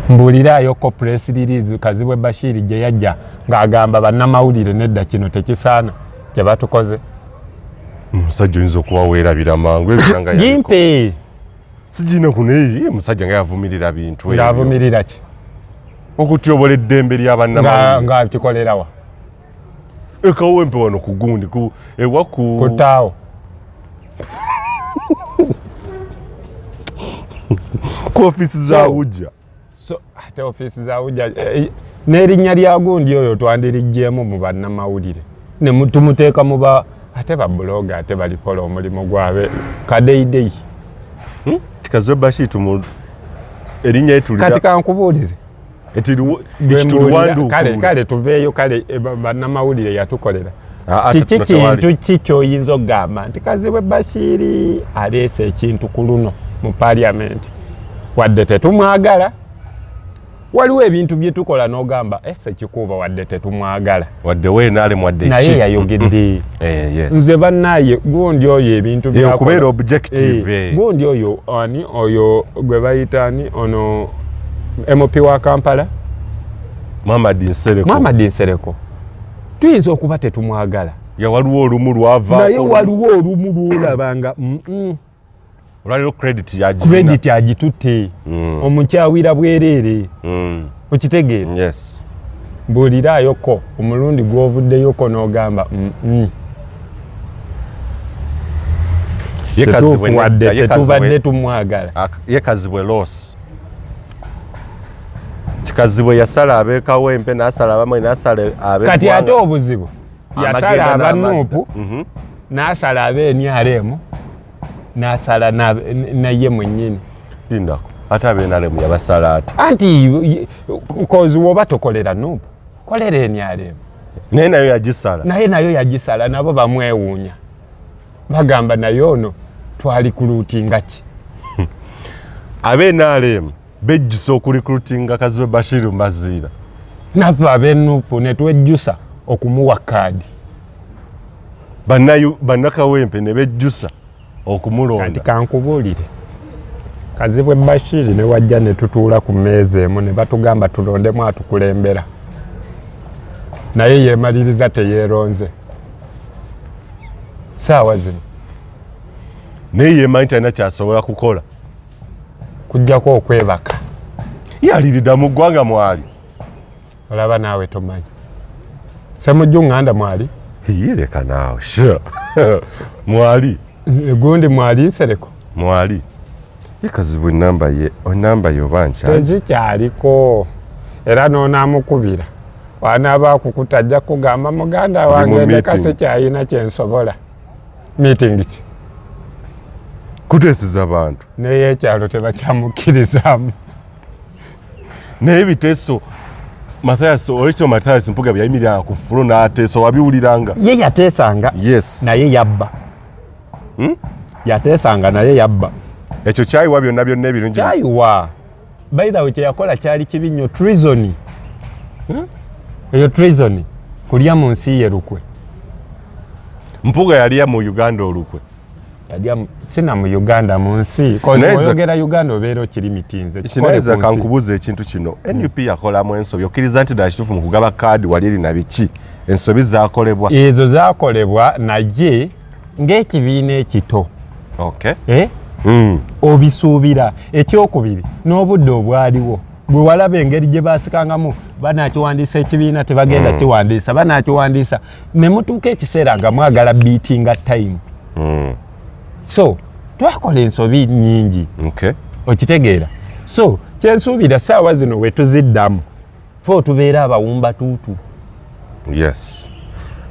Mbulirayo ko press release Kazibwe Bashir gye yajja ng'agamba bannamawulire nedda kino tekisaana kye batukoze. Musajja oyinza okubaweerabira mangu ebiranga yaliko. Jimpe. Sijina kuneyi musajja nga yavumirira bintu ebyo. Ng'avumirira ki? Okutyobola eddembe ly'abannamawulire. Nga kikolerawa. Ekawempe wano ku gundi ewa ku Kutaawo. Ku ofisi za Ujja. So ate ofisi za Ujja n'erinnya lya gundi oyo twandirijjeemu mu bannamawulire. Ne tumuteeka mu ate ba blogger ate balikola omulimu gwabwe kadeideyi. Kazibwe Bashir erinnya etulira. Kati kankubuulize. Kale tuveeyo kale bannamawulire yatukolera. Kiki kintu kikyoyinza okugamba nti Kazibwe Bashir aleese ekintu ku luno mu parliament wadde tetumwagala. Waliwo ebintu bye tukola n'ogamba ese kikuuba wadde tetumwagala. Wadde weenaale mwadde ki. Naye yayogedde. Nze bannaye gundi oyo ebintu byakola. Okubeera objective. Gundi oyo ani oyo gwe bayita ani ono MP wa Kampala. Muhammad Nsereko. Tuyinza okuba tetumwagala. Waliwo olumu lwavaako. Naye waliwo olumu lwolabanga. Olwaliro credit agitutte. Omukyawira bwereere. Okitegeera? Yes. Mbuuliraayoko omulundi gw'ovuddeyoko n'ogamba tetubadde tumwagala. Ye Kazibwe loss. Kazibwe yasala ab'ekawempe n'asala abamwe n'asala ab'eggwanga. Kati ate obuzibu yasala abanuupu n'asala ab'NRM n'asala naye mwennyini. Lindako ate ab'NRM yabasala ati. Anti kozi woba tokolera nuupu kolera NRM. Naye nayo yagisala. Nabo bamwewuunya bagamba naye ono twali kuluutinga ki. Ab'NRM bejjusa okulikulutinga Kazibwe Bashir Maziira. Naffe ab'ennuupu ne twejjusa okumuwa kaadi. Bannakawempe ne bejjusa okumulonda. Kati kankubuulire Kazibwe Bashir ne wajja ne tutuula ku mmeeza emu ne batugamba tulondemu atukulembera. naye yeemaliriza teyeeronze saawa zino naye yemanyi talina kyasobola kukola kujjako okwebaka yaliridda mu ggwanga mwali olaba naawe tomanyi semujju ŋŋanda mwali yereka naawe sure mwali gundi mwali nsereko mwali yekazibwa enamba ye oba nkyaji tezikyaliko era n'onaamukubira wanaaba akukuta ajja kugamba muganda wange ndekase kyayina kyensobola meeting ki kuteeseza bantu naye ekyalo tebakyamukkirizamu naye biteeso Mathias Orekyo Mathias Mpuga byayimirira ku fulo n'ateesa wabiwuliranga ye yateesanga yes naye yabba yateesanga naye yabba ekyo kyayiwa byonna ebirungi kyayiwa by the way kyeyakola kyali kibi nnyo treason eyo treason kulya mu nsi ye lukwe Mpuga yalya mu Uganda olukwe yalya sina mu Uganda mu nsi oyogera Uganda obeera okiri mitinze kinaweza kankubuuza ekintu kino NUP yakolamu ensobi okkiriza nti ddala kituufu mu kugaba kaadi wali erina biki ensobi zaakolebwa ezo zaakolebwa naye ng'ekibiina ekito obisuubira ekyokubiri n'obudde obwaliwo bwe walaba engeri gye baasikangamu banaakiwandiisa ekibiina tebagenda kiwandiisa banaakiwandiisa ne mutuuka ekiseera nga mwagala beatinga time so twakola ensobi nnyingi okitegeera so kyensuubira saawa zino we tuziddamu fe otubeera abawumba tuutu yes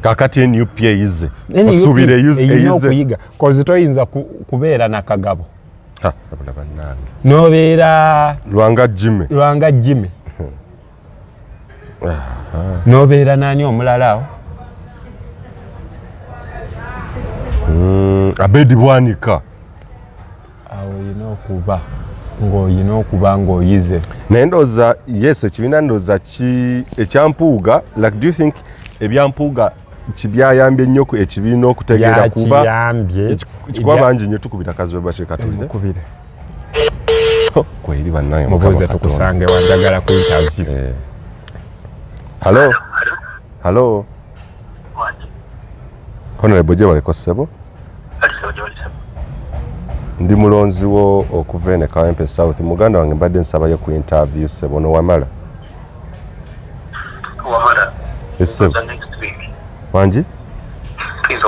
kakati NUP eyize osuubira eyina okuyiga kozi toyinza kubeera na kagabo n'obeera lwanga Jimmy n'obeera naani omulala awo Abedi Bwanika awo oyina okuba ng'oyize naye ndowooza yes ekibiina ndowooza ekyampuuga like do you think ebyampuuga kibyayambye nnyo ekibiina okutegeera kuba kikuba bangi nnyo tukubira kazibe bakekatulire kweri bannaye mubuuze tukusange wanjagala ku interview Hello Honorable Jebaleko Ssebo ndi mulonzi wo okuva ene Kawempe South muganda wange mbadde nsabayo ku interview Ssebo nowamala Ssebo wangi tuyinza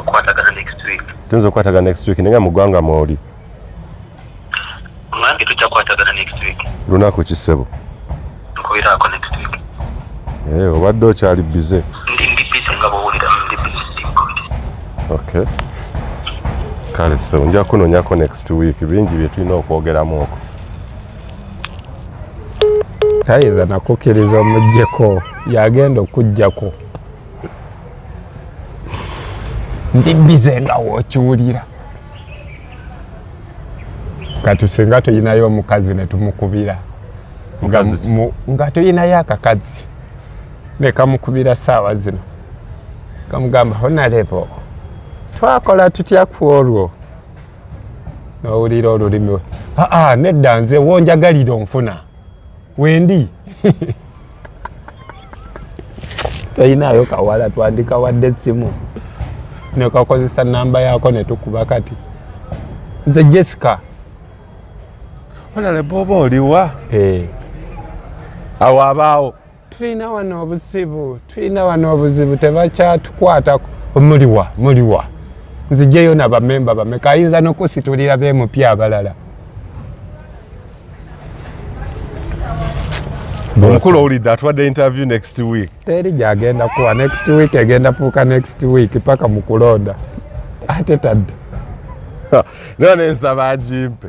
okukwatagana next week naye nga mu ggwanga mwoli lunaku ki Ssebo obadde okyali bize okay kale Ssebo nja kunoonyako next week bingi bye tulina okwogeramu okwo tayinza nakukkiriza omuggyeko yagenda okuggyako ndi bize nga wookiwulira kati singa tuyinayo omukazi ne tumukubira nga tuyinayo akakazi ne kamukubira saawa zino kamugamba Honorable twakola tutya ku olwo n'owulira olulimi nedda nze wonjagalira onfuna wendi toyinayo kawala twandika wadde essimu nekakozesa namba yako netukuba kati nze Jessica Honorable oba oliwa awo abaawo tulina wano obuzibu tebakyatukwatako muliwa nzijeyo nabamemba bameka ayinza n'okusitulira bemupya abalala omukulu owulidde atwadde interview next week teri gyagenda kuwa next week egenda fuuka next week paka mu kulonda ate tadde nayo nensaba agimpe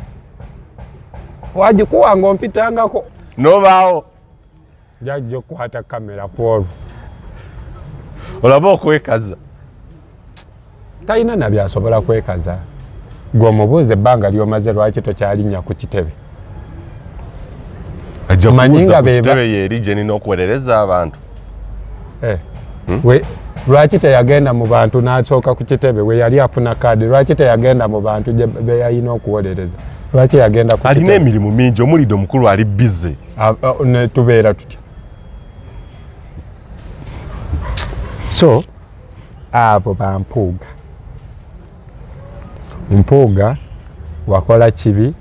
wagikuwa ng'ompitangako nobaawo jajja okukwata kamera kwolwo olaba okwekaza talina nabyasobola kwekaza gwe omubuuza ebbanga lyomaze lwaki tokyalinnya ku kitebe kitebe yeeri gye nina okuwerereza abantu lwaki teyagenda mu bantu n'asooka ku kitebe we yali afuna kaadi lwaki teyagenda mu bantu be yalina okuwolereza lwaki yagenda ku alina emirimu mingi omulidde omukulu ali bize netubeera tutya so abo bampuuga mpuuga wakola kibi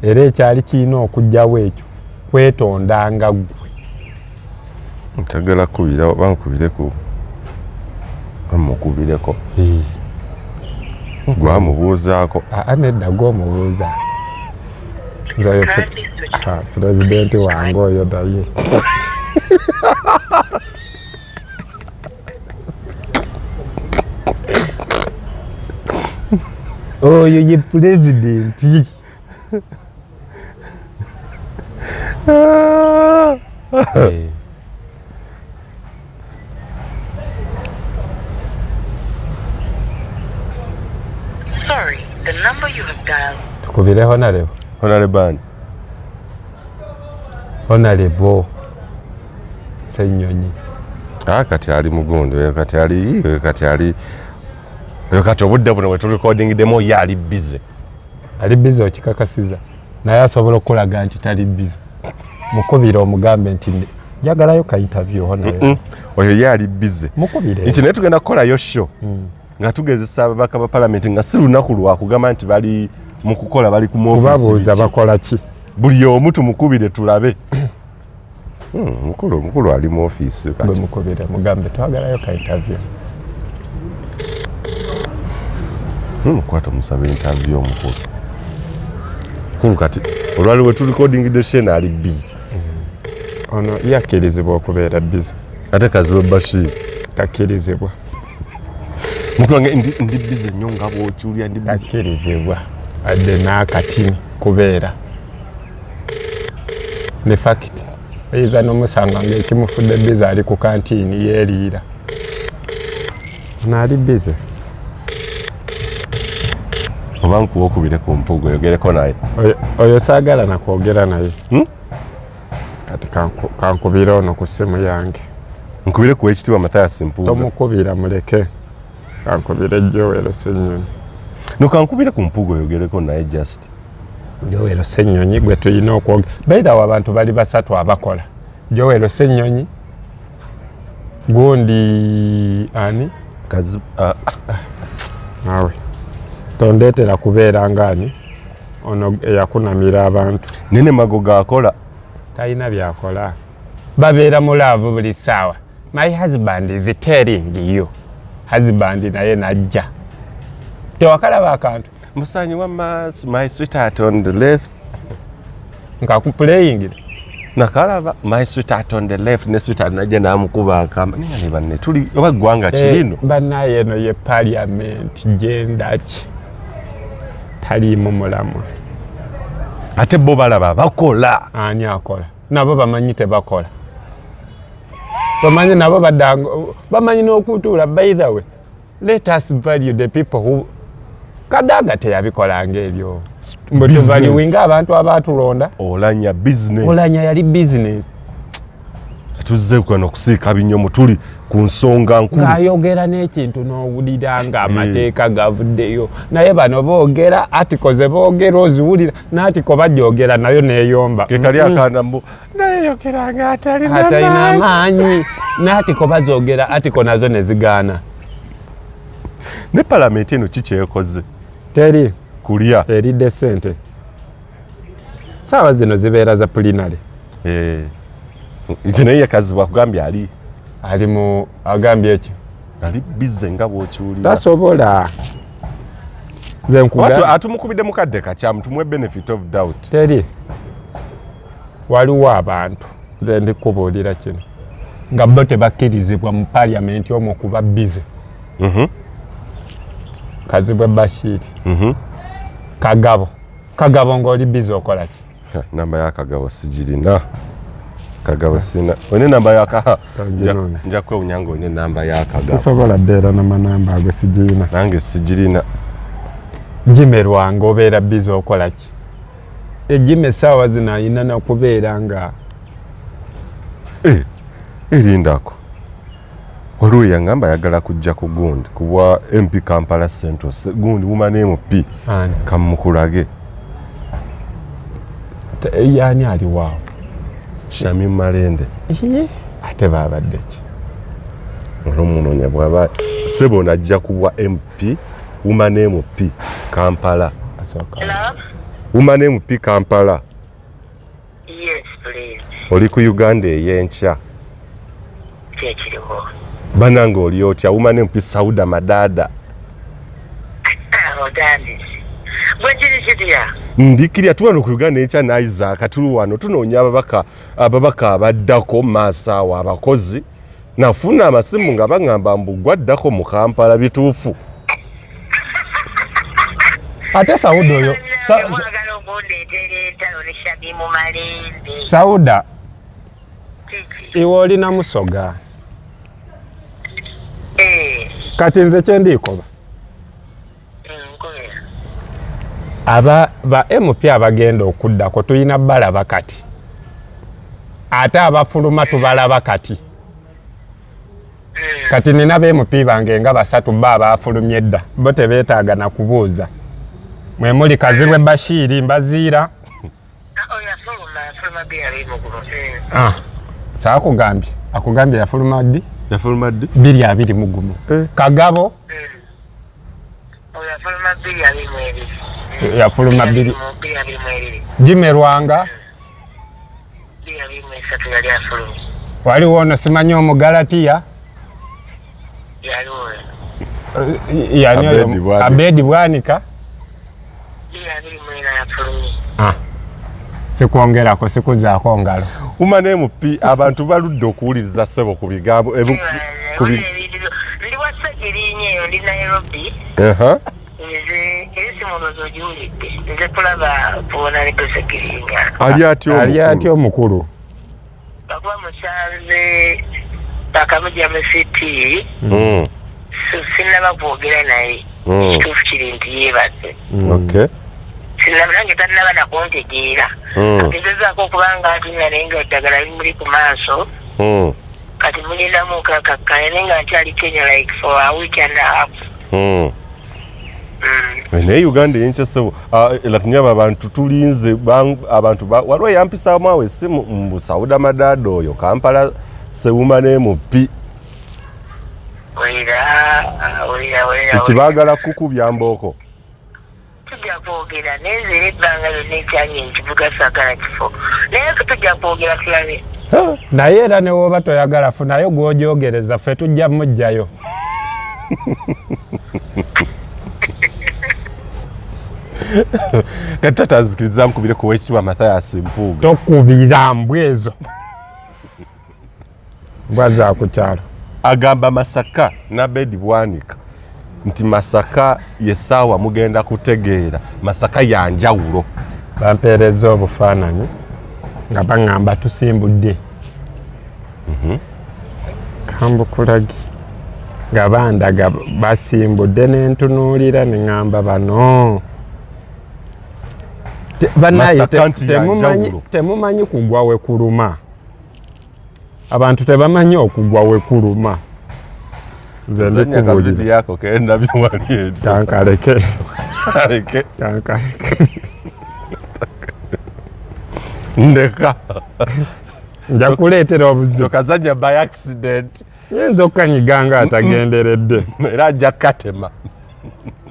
era ekyali kirina okujjawo ekyo kwetondanga gwe nkagala kubira bankubireko bamukubireko gwamubuuzaako nedda gwomubuuza pulezidenti wange oyo naye oyo ye pulezidenti Sorry, the number you have dialed. tukubire Honorable Honorable Ssenyonyi. kati ali mugundu kati obudde buno wetu recordingdemo yali busy. Ali busy okikakasiza naye asobola okulaga nti tali busy. Mukubira omugambe nti njagalayo ka interview honayo. Oyo yali busy. Mukubire. Nti ne tugenda kukolayo show. Nga tugezesa ababaka ba parliament nga si lunaku lwa kugamba nti bali mu kukola bali ku office. Kubabuuza bakola ki? Buli omu tumukubire tulabe. Mukulu ali mu office kati. Bwe mukubire mugambe twagalayo ka interview. Mukwata musabe interview omukulu. Kati olwali wetu recording the show ali busy. Ono yakkirizibwa okubeera busy. Ate Kazibe Bashir takkirizibwa. Mukulange ndi busy nnyo nga bw'okyulya ndi busy. Takkirizibwa adde n'akatini kubeera. Ne fact eyiza n'omusanga ng'ekimufudde busy ali ku kantiini yeeriira. Ono ali busy. Oba nkuba okubire ku mpugu oyogereko naye. Oyo saagala nakwogera naye. Kati kankubira ono ku ssimu yange. Nkubire ku ekitiibwa Mathias Mpuuga. Tomukubira muleke. Kankubire Joel Ssenyonyi. Kankubire ku mpugu oyogereko naye just. Joel Ssenyonyi gwe tulina okwogera. Baida wa abantu bali basatu abakola. Joel Ssenyonyi. Gundi ani? Nawe. Tondeetera kubeera ngani ono eyakunamira abantu. Nene Magoga akola. Talina byakola. Babeera mu laavu buli ssaawa. My husband is telling you. Husband naye najja. Tewakalaba akantu. Musanyi wa my sweetheart on the left. Nkakuplaying. Nakalaba my sweetheart on the left ne sweetheart najja namukuba akamba. Ninga ne banne tuli oba gwanga kirino. Bannaye eno ye parliament gendaki. Taliimu mulamu. Ate bo balaba bakola. Ani akola? Nabo bamanyi tebakola. Bamanyi nabo badango. Bamanyi n'okutuula by the way. Let us value the people who Kadaga teyabikola ng'ebyo. Mbutu valuing abantu abatulonda. Olanya business. Olanya yali business. Tuzze kwano kusiika binyomo tuli ku nsonga nkulu. Ng'ayogera n'ekintu n'owulira ng'amateeka gavuddeyo. Naye bano boogera article ze boogera oziwulira n'article bajjoogera nayo neeyomba. Ke kali akaana mbu naye yogera atalina maanyi. N'article bazoogera article nazo ne zigaana. Ne parliament eno kikyekoze. Teri kulya eridde ssente. Saawa zino zibeera za plenary. Ite naye yakazibwa kugambya ali mu agambye ekyo. Ali bizze nga bw'okiwulira. Tasobola. Watu atumukubidde mukadde kakyamu tumwe benefit of doubt. Teri. Waliwo abantu nze ndikubuulira kino nga bo tebakkirizibwa mu parliament omwo okuba bize. Kazibe Bashir. Kagabo ng'oli bize okola ki? Namba ya Kagabo sijirina. Kagabo sina. One namba ya Kagabo. Nja kwewunya ng'one namba ya Kagabo. Sisobola beera n'amanamba ago sijirina. Nange sijirina. Jime Lwange obeera bize okola ki? Ejime saawa zino ayina n'okubeera nga erindako. Waliwo yangamba ayagala kujja ku gundi kubwa MP Kampala Central gundi woman MP kamukulage. Yani ali waawo. Shami Malende. Ate baabadde ki? olw'omunoonya bw'aba sebo najja kubwa MP Woman MP Kampala. Hello? Woman MP Kampala. Yes, please. Oli ku Uganda ey'enkya. Kyekiriwo. Banange oli otya? Woman MP Sauda Madada. Odandisi. Bwe kiri kitya? Ndikirya tuwano ku Uganda ekya naiza katulu wano tunoonya ababaka abaddako maasawo abakozi nafuna amasimu nga baŋŋamba mbu gwaddako mu Kampala bituufu. Ate Sauda oyo Mwagala okundeetera entalo ne Shabi mu Malende. Sauda Kiki. iwe olina musoga kati nze kyendikoba Nkubira. ba MP abagenda okuddako tulina balaba kati ate abafuluma tubalaba kati kati nina ba MP bange nga basatu abafulumye edda bo tebeetaaga na kubuuza mwe muli Kazirwe Bashiri Mbaziira Yafuluma bbi yali mugulu. akugambye yafuluma ddi Yafuluma ddi? 2 mugumu Kagabo Yafuluma bbi yali mweri. yafuluma 2 yali mweri. Jimerwanga Bbi yali mwesatu yali afulumye. waliwo ono simanyi Omugalatiya Yaliwo. yani Abedi Bwanika. Abedi Bwanika Bbi yali mwena yafulumye. sikwongerako sikuzaako ngalo Woman MP abantu baludde okuwuliriza ssebo ku bigambo Ndi wasajja erinnya eyo ndi Nairobi. Nze esimulozo giwulidde. Nze kulaba kuwona negosekiringa. ali atya omukulu Bakuba musanze Bakamuja Mesiti. Sinnaba kwogera naye. Kituufu kiri nti yeebaze. Okay. Nange tannaba nakuntegeera. Agezezaako okubanga atunya naye nga eddagala limuli ku maaso. Kati mulinamu kakakkane naye nga nkyali Kenya like for a week and a half. naye Uganda ey'enkya ssebo latunyaba abantu tulinze abantu waliwo eyampisaamu awo essimu mbu Sauda Madada oyo Kampala Woman MP ekibaagala kukubya mbooko. Tujja kwogera nenzera ebbanga lyonna ekyanye nkivuga saagala kifo naye tujja kwogera tulabe. naye era ne woba toyagala funayo gw'ojogereza ffe tujja mujjayo kati tatazikiriza nkubire ku Oweekitiibwa Mathias Mpuuga. tokubira mbwezo mbwa za ku kyalo. Agamba Masaka n'Abedi Bwanika nti Masaka yessaawa mugenda kutegeera Masaka yanjawulo. Bampeereza obufaananyi nga baŋŋamba tusimbudde kambukulagi nga bandaga basimbudde n'entunuulira ne ŋŋamba bano banaye temumanyi kugwa we kuluma. Abantu tebamanyi okugwa we kuluma. Nze ndikubuulira yako kenda byewali tankaleke ndeka nja kuleetera obuzibu kazanya by accident yinza okukanyiganga atagenderedde era ajja katema.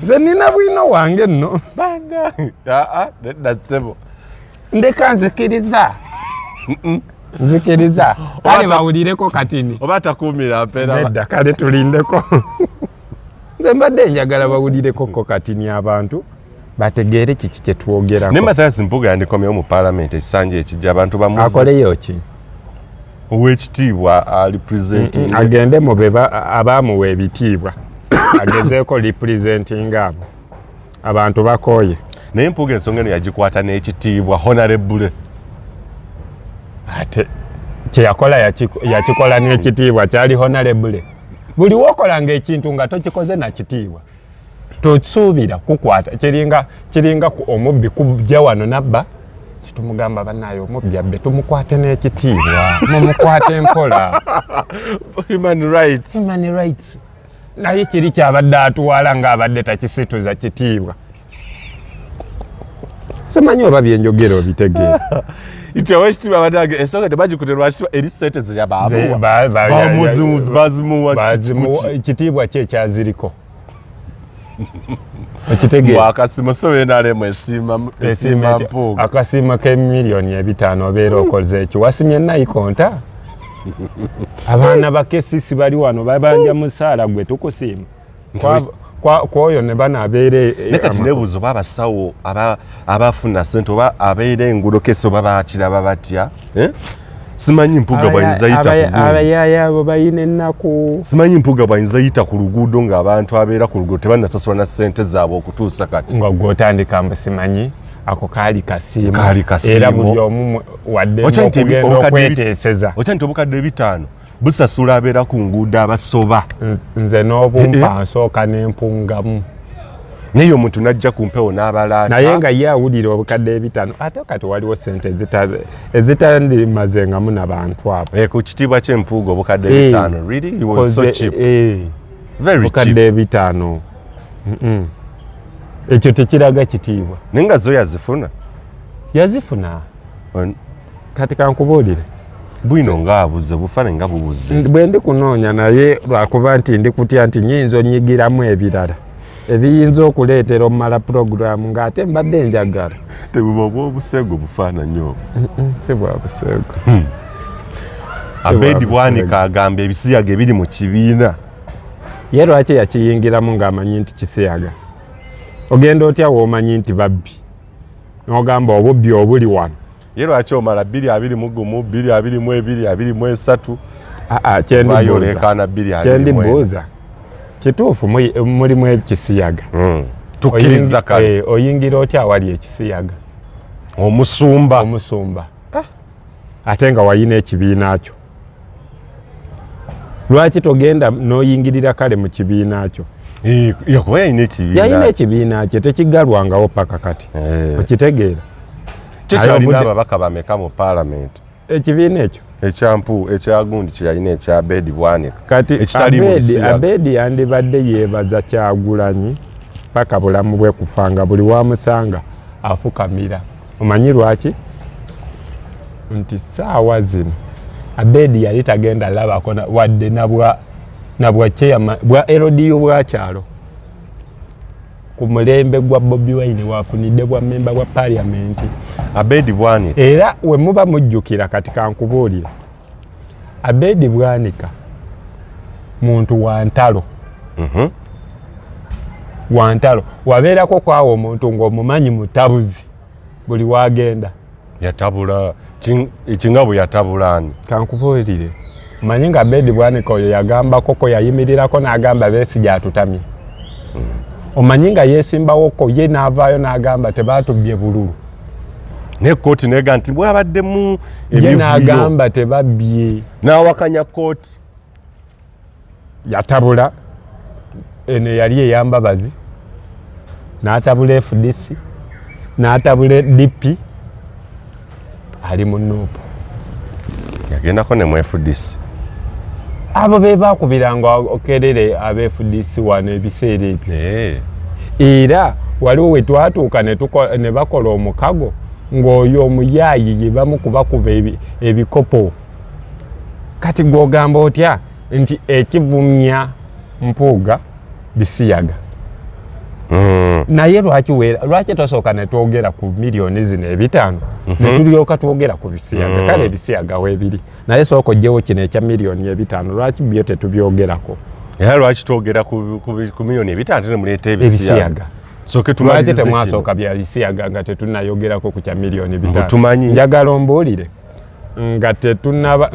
nze nina bwino wange nno nedda ssebo ndeka nzikiriza kale bawulireko katini oba takuumira mpeera nedda kale tulindeko nze mbadde njagala bawulireko katini abantu bategeere kiki kye twogerako. ne Mathias Mpuuga yandikomyewo mu paalamenti ekisanja ekijja abantu bamuzi akoleyo ki Oweekitiibwa alipresenting agende mu abaamuwa ebitiibwa agezeeko representing abo abantu bakooye. naye Mpuuga ensonga eno yagikwata n'ekitiibwa honorable ate kyeyakola yakikola n'ekitiibwa kyali honorable. buli wokolanga ekintu nga tokikoze na kitiibwa tosuubira kukwata kiringa omubbi kujja wano nabba kitumugamba bannayo omubbi abbe tumukwate n'ekitiibwa mumukwate mpola. human rights naye kiri kyabadde atuwala ng'abadde takisituza kitiibwa. simanyi oba byenjogera obitegeera. itawe ekitiibwa abanage ensonga tebagikuterwa ekitiibwa eri ssente ze yabamuwa bazimuwa ekitiibwa kye ekyaziriko ekitegeera akasiimo so benaalemu esiima mpuuga akasiimo k'emiliyoni 5 obeera okoze eki wasimye nayikonta abaana bakesisi bali wano babanja musaala gwe tukusiima kwoyo ne banaabeere ne kati nebuuzo oba abasawo abafuna ssente oba abeera enguudo kesi oba bakiraba batya simanyi mpuuga bwayinza yita abayaaya abo bayina ennaku simanyi mpuuga bwayinza yita ku luguudo ng'abantu abeera ku luguudo tebannasasula na ssente zaabwe okutuusa kati nga gw'otandika mbu simanyi ako kaali kasiimu era buli omu wadde okugenda okweteeseza okya nti obukadde 5 busasula abeera ku nguudo abasoba nze n'obumpa nsooka n'empungamu naye omuntu najja ku mpewo n'abalaata naye nga ye awulira obukadde 5 ate kati waliwo ssente ezitandimazengamu n'abantu abo ku kitiibwa ky'empuuga obukadde 5 really it was so cheap very obukadde 5 ekyo tekiraga kitiibwa naye nga zo yazifuna kati kankubuulire bwino ngaabuze bufane nga bubuze bwe ndi kunoonya naye lwakuba nti ndi kutya nti nyinza onyigiramu ebirala ebiyinza okuleetera omumala puroguramu ng'ate mbadde njagala tebuba bw'obusego bufaananyi obwo si bwa busego Abedi Bwanika agamba ebisiyaga ebiri mu kibiina ye lwaki yakiyingiramu ng'amanyi nti kisiyaga ogenda otya w'omanyi nti babbi n'ogamba obubbi obuli wano ye lwaki omala 221 222 23 kyendimbuuza kituufu mulimu ekisiyaga tukkiriza kale oyingira otya awali ekisiyaga omusumba ate nga wayina ekibiina kyo lwaki togenda n'oyingirira kale mu kibiina kyo yakuba yalina ekibiina kye tekigalwangawo paka kati okitegeera kyekyalina ababaka bameka mu paalamenti ekibiina ekyo ekyagundi kyeyalina ekya Abedi Bwanika kati Abedi yandibadde yeebaza Kyagulanyi paka bulamu bwe kufanga buli wamusanga afukamira omanyi lwaki nti saawa zino Abedi yali tagenda labako wadde nabwa LDU bwakyalo ku mulembe gwa Bobi Wine wafunidde bwa memba bwa paliamenti Abedi Bwanika era we muba mujjukira kati kankubuulira Abedi Bwanika muntu wa ntalo wantalo wabeerako kwawo omuntu ng'omumanyi mutabuzi buli wagenda yatabula ekingabo yatabulani kankubuulire manyi nga Abedi Bwanika oyo yagambako ko yayimirirako n'agamba Besigye atutamye omanyi nga yeesimbawoko ye n'avaayo n'agamba tebaatubbye bululu ne kooti nega nti bwabaddemu ye n'agamba tebabbye n'awakanya kooti yatabula eno yali eyambabazi n'atabula FDC n'atabula DP ali mu Nuupu yagendako ne mu FDC abo be baakubiranga okerere abe FDC wano ebiseera ebyo era waliwo we twatuuka ne bakola omukago ng'oyo omuyaayi ye bamukubakuba ebikopo kati gw'ogamba otya nti ekivumya mpuuga bisiyaga naye lwaki tosooka ne twogera ku miliyoni zino 5 ne tulyoka twogera ku bisiyaga kale ebisiyaga weebiri naye sooka ojjewo kino ekya miliyoni 5 lwaki byo tetubyogerako era lwaki twogera ku miliyoni 5 temuleeta ebisiyaga lwaki temwasooka bya bisiyaga nga tetunayogerako ku kya miliyoni 5 njagala ombuulire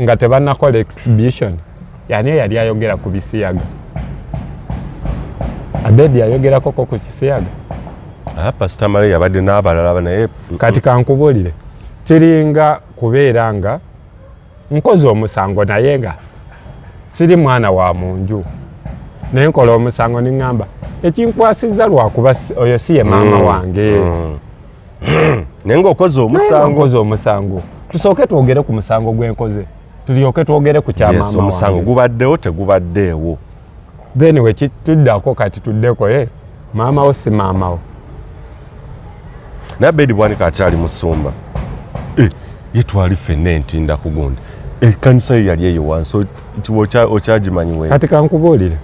nga tebannakola exhibition yani yali ayogera ku bisiyaga Abedi yayogerako ku kisiyaga Pastor Male yabadde n'abalala naye kati kankubuulire kiringa kubeera nga nkoze omusango naye nga siri mwana wa munju naye nkola omusango niŋŋamba ekinkwasizza lwakuba oyo si ye maama wange naye ng'okoze omusango tusooke twogere ku musango gwenkoze tulyoke twogere ku kya maama wange omusango gubaddewo tegubaddeewo then we tuddako kati tuddeko maama wo si maama wo naye Abedi Bwanika akyali musumba ye twali ffenna Entinda Kugunda ekkanisa ye yali eyo wansi okyagimanyi we kati kankubuulire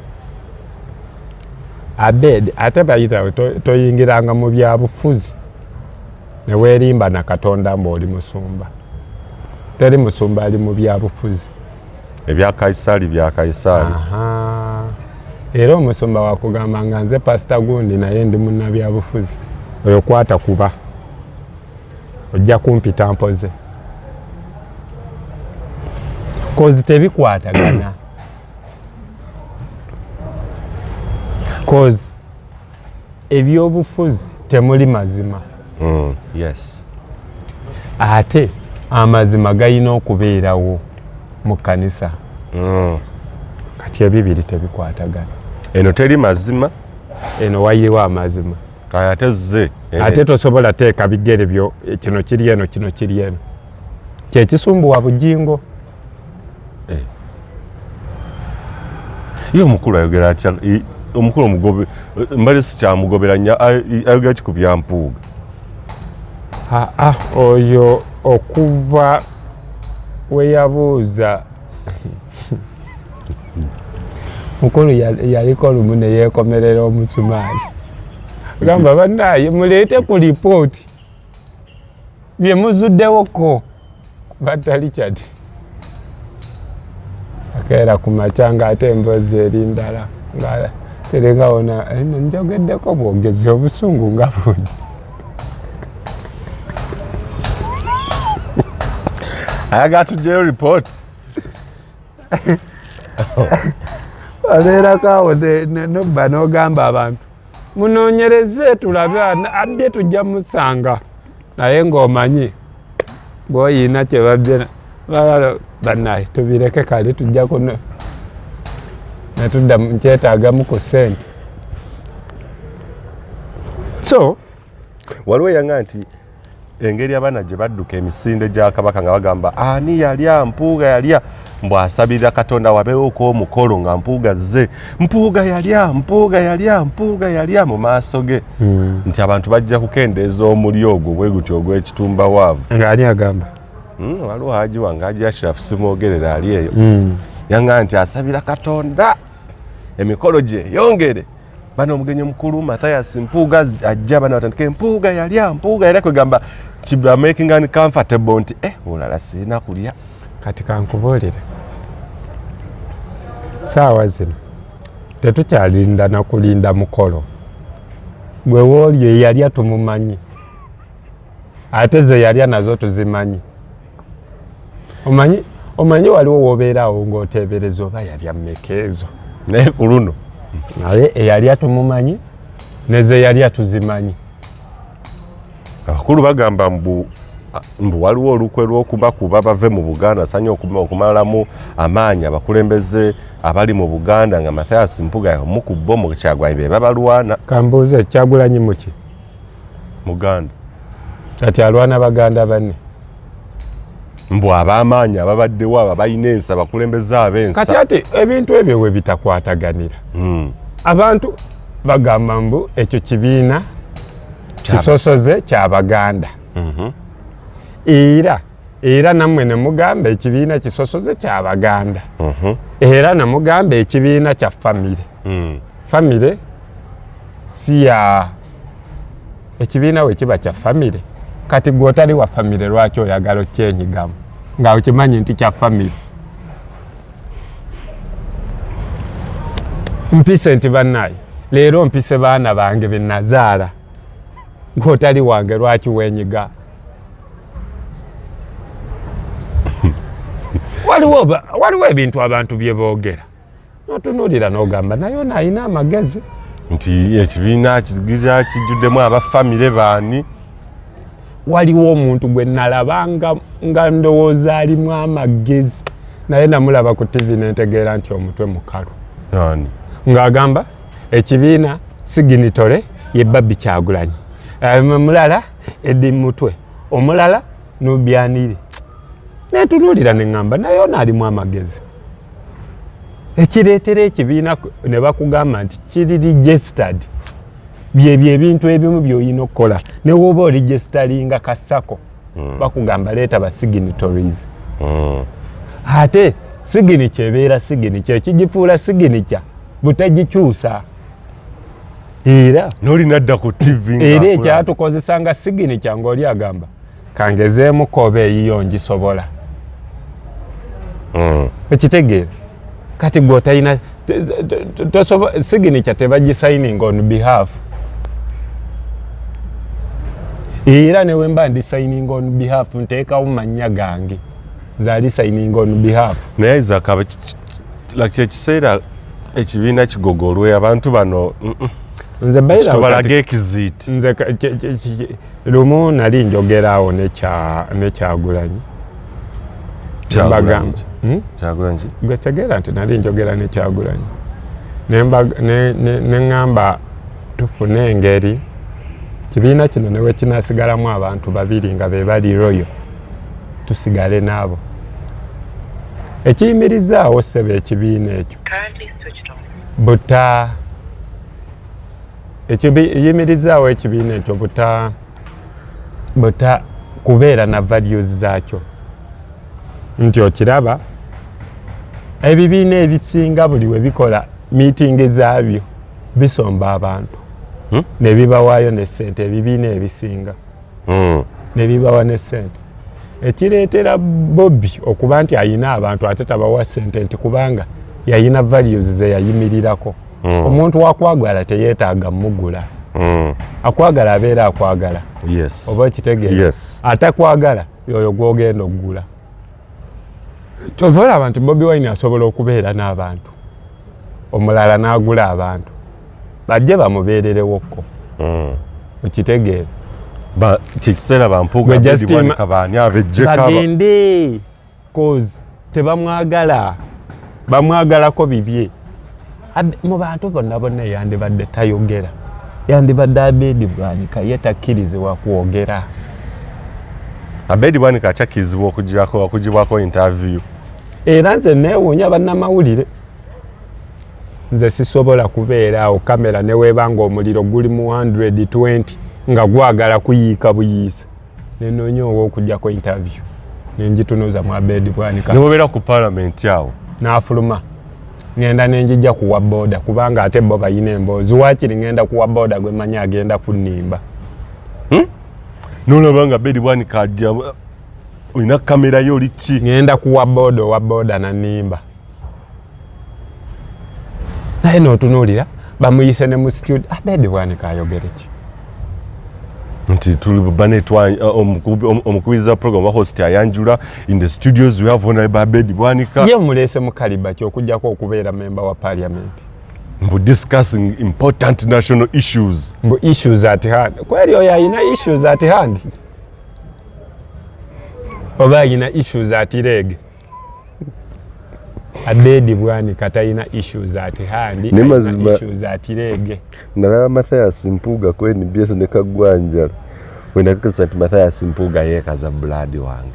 abed ate bayita toyingiranga mu byabufuzi ne weerimba na Katonda ng'oli musumba teri musumba ali mu byabufuzi ebya Kaisaali bya Kaisaali era omusumba wakugamba nga nze Pastor Gundi naye ndi munnabyabufuzi oyo kwata kuba ojja kumpita mpoze kozi tebikwatagana kozi ebyobufuzi temuli mazima yes ate amazima gayina okubeerawo mu kkanisa kati ebibiri tebikwatagana eno teri mazima eno wayiwo amazima ate zze ate tosobola teeka bigere byo kino kiri eno kino kiri eno kyekisumbuwa bugingo ye omukulu ayogera atya omukulu omugobe mbale sikyamugobera nnyo ayogera ki ku bya Mpuuga oyo okuva we yabuuza mukulu yaliko lumu ne yeekomerera omusumaali gamba bannaye muleete ku lipooti bye muzuddewoko batali kyati akeera ku makya ng'ate emboozi eri ndala nga terengawona njogeddeko bwogezi obusungu nga bundi ayaga tujjeyo ripooti abeerako nobba n'ogamba abantu munoonyereze tulabe abye tujja musanga naye ng'omanyi bw'oyina kye babbye bannaye tubireke kale tujjako netudda nkyetaagamu ku ssente so waliwo eyanga nti engeri abaana gye badduka emisinde gya Kabaka nga bagamba ani yalya Mpuuga yalya mbw'asabirira Katonda wabeewoko omukolo nga Mpuuga zze Mpuuga yalya Mpuuga yalya Mpuuga yalya mu maaso ge nti abantu bajja kukendeeza omuli ogwo bwe gutyo ogw'ekitumba waavu ng'ani agamba waliwo Haji wange Haji Ashraf Simwogerera ali eyo yanga nti asabira Katonda emikolo gye yongere bano omugenyi mukulu Mathias Mpuuga ajja bana batandike Mpuuga yalya Mpuuga yalya kwegamba kibwa making uncomfortable nti olala sirina kulya kati kankubuulire saawa zino tetukyalinda na kulinda mukolo gwe woolyo eyalya tumumanyi ate ze yalya nazo tuzimanyi omanyi waliwo wobeerawo ng'oteebereza oba yalya mmeka ezo naye ku luno naye eyalya tumumanyi neze yalya tuzimanyi abakulu bagamba mbu waliwo olukwe lw'okubakuba bave mu Buganda sanya okumalamu amaanyi abakulembeze abali mu Buganda nga Mathias Mpuuga omu ku bo mu Kyagulanyi be babalwana kambuuze Kyagulanyi muki Muganda kati alwana baganda banne mbu ab'amaanyi ababaddewo abo balina ensa bakulembeze ab'ensa kati ati ebintu ebyo we bitakwataganira abantu bagamba mbu ekyo kibiina kisosoze ky'Abaganda era nammwe ne mugamba ekibiina kisosoze ky'Abaganda era ne mugamba ekibiina kya famire famire si ya ekibiina we kiba kya famire kati gw'otali wa famire lwaki oyagala okyenyigamu nga okimanyi nti kya famire mpise nti bannaye leero mpise baana bange be nazaala ng'otali wange lwaki wenyiga waliwo ebintu abantu bye boogera n'otunuulira n'ogamba naye naayina amagezi nti ekibiina kigira kijjuddemu abafamire baani waliwo omuntu gwe nalabanga nga ndowooza alimu amagezi naye namulaba ku TV nentegeera nti omutwe mukalu ng'agamba ekibiina siginitole ye Babby Kyagulanyi omulala Eddi Mutwe omulala Nubyanire netunuulira neŋŋamba naye ono alimu amagezi ekireetera ekibiina ne bakugamba nti kiri registered byebyo ebintu ebimu by'olina okukola ne woba oligestalinga kasako bakugamba leeta ba signatories ate signature ebeera signature ekigifuula signature butagikyusa era n'olina dda ku TV era ekyatukozesa nga signature ng'oli agamba kangezeemu koba eyiyo ngisobola ekitegeera kati gwe otalina signature tebagisigning on behalf era newe mba ndi signing on behalf nteekawo mannya gange nzaali signing on behalf naye Isaac kyekiseera ekibiina kigogolwe abantu bano nze tubalage ekiziiti nze lumu nali njogeraawo nekyagulanyi Kyagulanyi gwetegeera nti nali njogera nekyagulanyi neŋŋamba tufune engeri kibiina kino newe kinasigalamu abantu babiri nga be bali royo tusigale naabo ekiyimirizaawo ssebe ekibiina ekyo buta ekiyimirizaawo ekibiina ekyo buta kubeera na values zaakyo nti okiraba ebibiina ebisinga buli we bikola miitingi zaabyo bisomba abantu ne bibawaayo ne ssente ebibiina ebisinga ne bibawa ne ssente ekireetera Bobby okuba nti ayina abantu ate tabawa ssente nti kubanga yayina values ze yayimirirako omuntu wakwagala teyeetaaga mugula akwagala abeera akwagala oba ekitegeera atakwagala yoyo gwogenda okugula kyova olaba nti Bobby Wine asobola okubeera n'abantu omulala n'agula abantu bajje bamubeererewokko okitegeera kyekiseera bampuuga kabaani bagende cause tebamwagala bamwagalako bibye mu bantu bonna yandibadde tayogera yandibadde Abedi Bwanika ye takkirizibwa kwogera Abedi Bwanika akyakkirizibwa okugibwako interview era nze neewuunya bannamawulire nze sisobola kubeera awo kamera neweebanga omuliro guli mu 120 nga gwagala kuyiika buyiisa nenoonya ow'okugjako interview nenjitunuza mu Abedi Bwanika newobeera ku parliament awo n'afuluma ngenda nenjijja kuwa boda kubanga ate bo bayina emboozi waakiri ngenda kuwa boda gwe manyi agenda kunnimba nolaba nga Abedi Bwanika ajja olina kamera yo oli ki ngenda kuwa boda owa boda nanimba naye n'otunuulira bamuyise ne mu studio Abedi Bwanika ayogere ki nti omukubiriza program wa host ayanjula in the studios we have honorable Abedi Bwanika ye muleese mu kaliba ky'okujjako okubeera member wa parliament mbu discussing important national issues mbu issues at hand kweli oyo ayina issues at hand oba ayina issues at leg Abedi Bwanika talina issues at hand issues at leg nalaba Mathias Mpuuga ku NBS ne Kagwanjala wenakakasa nti Mathias Mpuuga yeekaza blood wange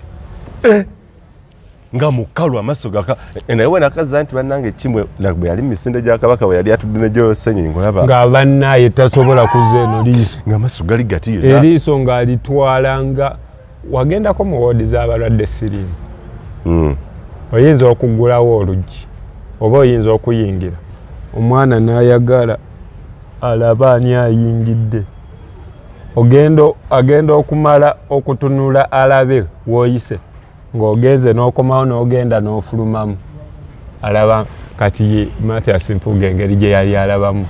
nga mukalu amaso gaka naye wenakaza nti bannange kimwe bwe yali misinde gya Kabaka bwe yali atudde ne Joe Ssenyo ngolaba nga bannaye tasobola kuzza eno liiso nga amaso gali gatira eriiso ng'alitwala nga wagendako mu woodi z'abalwadde siriimu oyinza okuggulawo oluggi oba oyinza okuyingira omwana n'ayagala alaba ani ayingidde agenda okumala okutunula alabe w'oyise ng'ogenze n'okomawo n'ogenda n'ofulumamu alaba kati ye Mathias Mpuuga engeri gye yali alabamu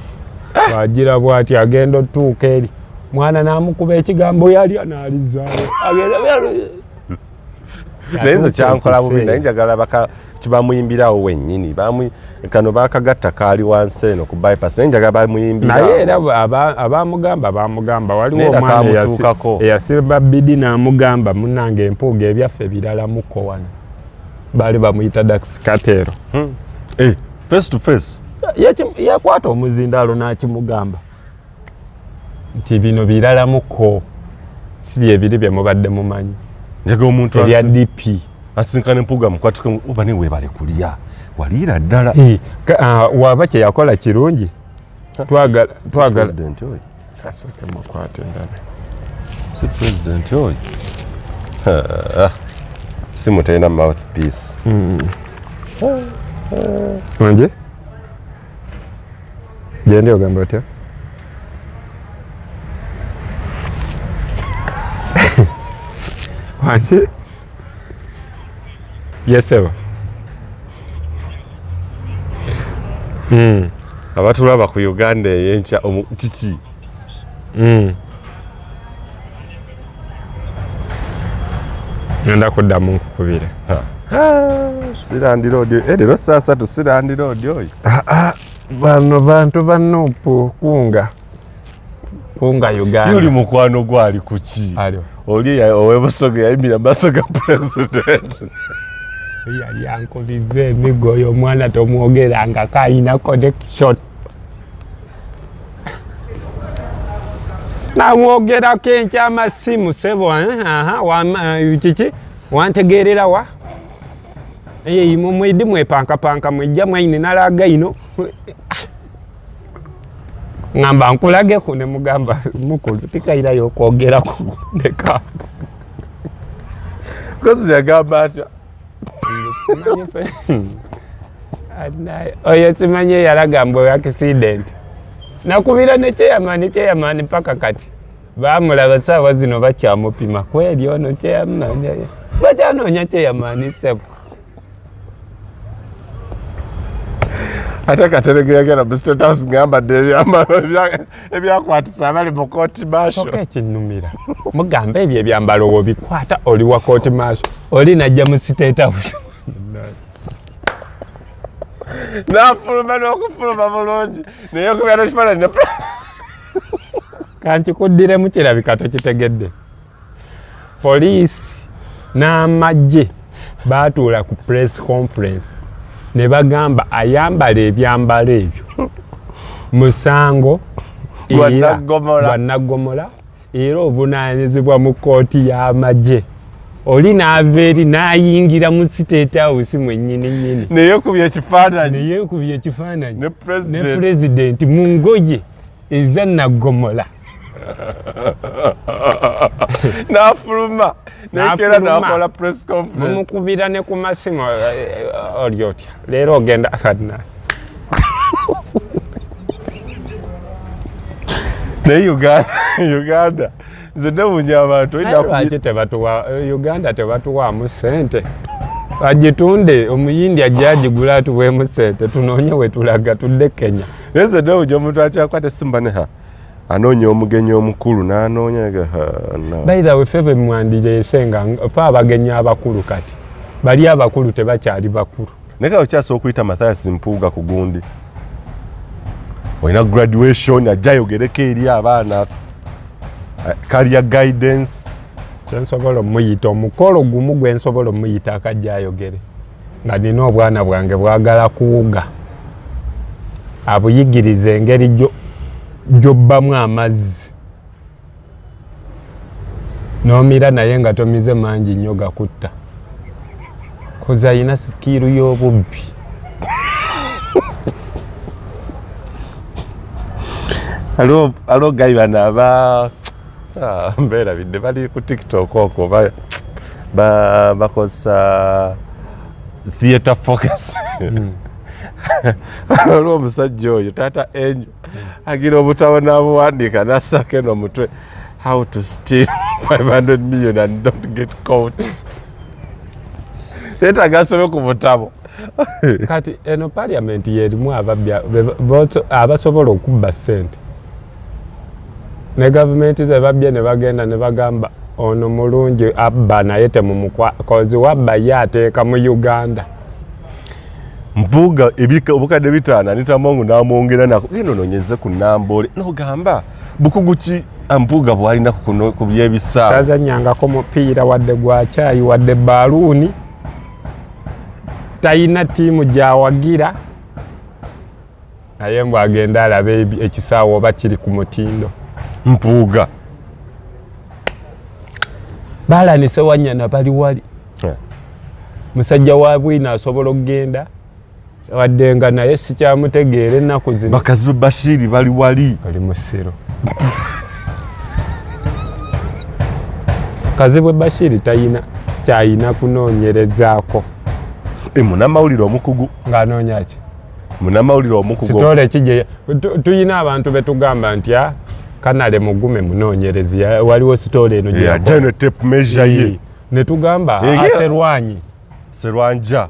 wagira bw'ati agenda otuuka eri mwana n'amukuba ekigambo yali anaalizaayo naye nze kyankola bubi naye njagala kibamuyimbirawo wennyini kano bakagatta kaali wansi eno ku bypass naye njagala bamuyimbirawo naye era bamugamba waliwo omwana eyasiba bidi n'amugamba munnange Empuuga ebyaffe birala muko wano baali bamuyita Dax Katero face to face yakwata omuzindaalo n'akimugamba nti bino birala muko si byebiri bye mubadde mumanyi njaga omuntu ebya DP asinkana Empuuga mukwatike oba ne weebale kulya waliira ddala waba kye yakola kirungi twagala president oyo kasooke mukwate ndala si president oyo simu terina mouthpiece. Manje gende ogamba otya? Manje yeseba abatulaba ku Uganda eyenkya kiki ngenda kuddamu nkukubire Sirandi Road leero saa 3 Sirandi Road oyo bano bantu banupu kunga Uganda yuli mukwano gwali kuki alio oli owebusoga yayimira basoga president yali ankulize emigoyo omwana tomwogeranga kayina connection namwogerako enkyamasimu sebo kiki wantegerera wa mwidi mwepankapanka mwijja mwaine nalaga ino ngamba nkulageko ne mugamba mukulu tikairayo okwogerako neka kozi yagamba atya oyo simanye yalagamba accident nakubira ne chairman paka kati bamulaba saawa zino bakyamupima kweli ono chairman bacyanoonya chairman sebo ate kateregera mu State House ngambadde ebyambalo ebyakwatisa abali mu kooti maasho ekinumira mugamba ebyo ebyambalo wobikwata oli wa kooti maasho oli najja mu State House nafuluma n'okufuluma bulungi naye okubya n'ekifaananyi kanti kuddiremu kirabika tokitegedde poliisi n'amagye baatuula ku press conference ne bagamba ayambala ebyambalo ebyo musango gwannagomola era obunaanyizibwa mu kooti y'amagye oli n'ava eri n'ayingira mu State House mwennyini neyekubya ekifaananyi ne pulezidenti mu ngoye eza Nagomola n'afuluma nekera n'akola press conference mumukubira ne ku masimu oli otya leero ogenda kadna naye Uganda nze newunya abantu lwaki tebatuwa Uganda tebatuwaamu sente agitunde omuyindi ajja agigula atuweemu sente tunoonye we tulaga tudde Kenya naye nze newunya omuntu akyakwata simba neha anoonya omugenyi omukulu n'anoonya by the way ffe be mwandireese nga fe abagenyi abakulu kati bali abakulu tebakyali bakulu naye kale okyasa okuyita Mathias Mpuuga ku gundi olina graduation ajja ayogereko eri abaana career guidance kyensobola omuyita omukolo gumu gwensobola omuyita akajja ayogere nga nina obwana bwange bwagala kuwuga abuyigiriza engeri gyobbamu amazzi n'omira naye nga tomize mangi nnyo gakutta kozi ayina sikiiru y'obubbi alo gayi bano aba mbeerabidde bali ku TikTok okwo bakozesa theatre focus olwo omusajja oyo taata Angel agira obutabo n'abuwandiika n'assaako eno omutwe how to steal 500 million and don't get caught neetaaga asobe ku butabo kati eno parliament yerimu abasobola okubba ssente ne gavumenti ze babbye ne bagenda ne bagamba ono mulungi abba naye temumukwa kozi wabba ye ateeka mu Uganda Mpuuga obukadde bitaana nitamongo n'amwongera nako eno nonyeze ku Namboole n'ogamba bukugu ki Mpuuga bwalina ku byebisaawa tazanyangako mupiira wadde gwa caayi wadde baaluuni tayina ttiimu gy'awagira naye mbw agenda alaba ekisaawa oba kiri ku mutindo Mpuuga baalanise Wanyana bali wali musajja wa Bwina asobola okugenda wadde nga naye sikyamutegeera ennaku zino bakazi be Bashiri bali wali ali mu ssiro Kazibwe Bashir tayina kyayina kunoonyerezaako. Munnamawulire omukugu Ng'anoonya ki? Munnamawulire omukugu sitole kijje tuyina abantu betugamba nti kanale mugume munoonyerezi waliwo sitole eno genotype measure ye ne tugamba Serwanja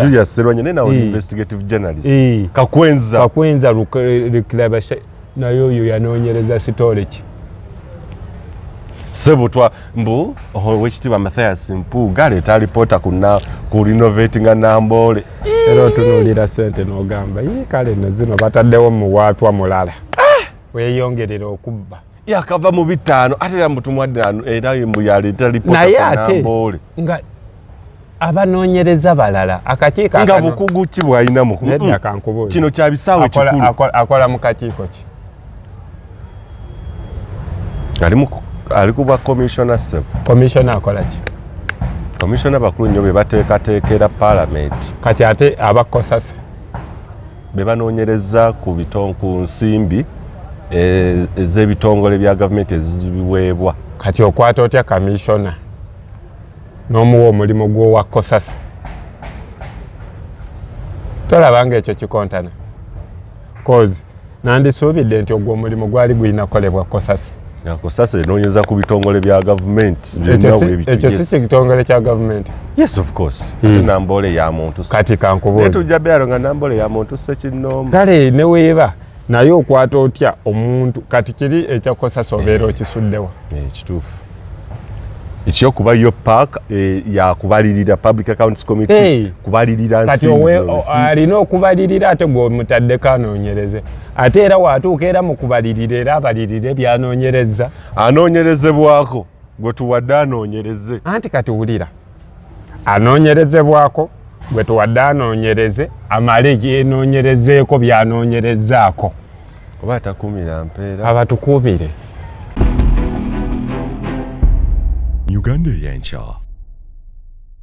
Julius Serwanja nena investigative journalist Kakwenza Luklaba nayo oyo yanoonyereza sitole ki sebutwa mbu wekitiibwa Mathias Mpuuga aleeta alipoota ku renovating Nambole era otunuulira ssente n'ogamba kale no zino bataddewo muwaatwa mulala weeyongerera okubba yakava mu 5 ate era mutumwadde era mbu yaleeta alipoota ku Nambole nga abanoonyereza balala akakiiko nga bukugu ki bw'alina mu nedda kankubuuza kino kya bisaawe kikulu akola mu kakiiko ki ali ku bwa commissioner sebo commissioner akola ki commissioner bakulu nnyo be bateekateekera parliament kati ate abakosase be banoonyereza ku nsimbi ez'ebitongole bya gavumenti eziweebwa kati okwata otya commissioner n'omuwa omulimu gw'owa kosase tolabanga ekyo kikontana cause nandisuubidde nti ogwo omulimu gwali gulina kolebwa kosase Kosase enoonyeza ku bitongole bya gavumenti ekyo si kitongole kya gavumenti yes of course Nambole ya muntu kati kankubuuza tujja byalo nga Nambole ya muntu sekinoma kale ne weeba naye okwata otya omuntu kati kiri ekyakosase obeera okisuddewa kituufu ekyokuba yo park yakubalirira public accounts committee kubalirira nsinzi alina okubalirira ate gw'omutaddeko anoonyereze ate era watuuka era mu kubalirira era abalirire byanoonyereza anoonyerezebwako gwe tuwadde anoonyereze anti kati wulira anoonyerezebwako gwe tuwadde anoonyereze amale yenoonyerezeeko byanoonyerezaako oba atakuumira mpeera abatukuumire Uganda y'enkya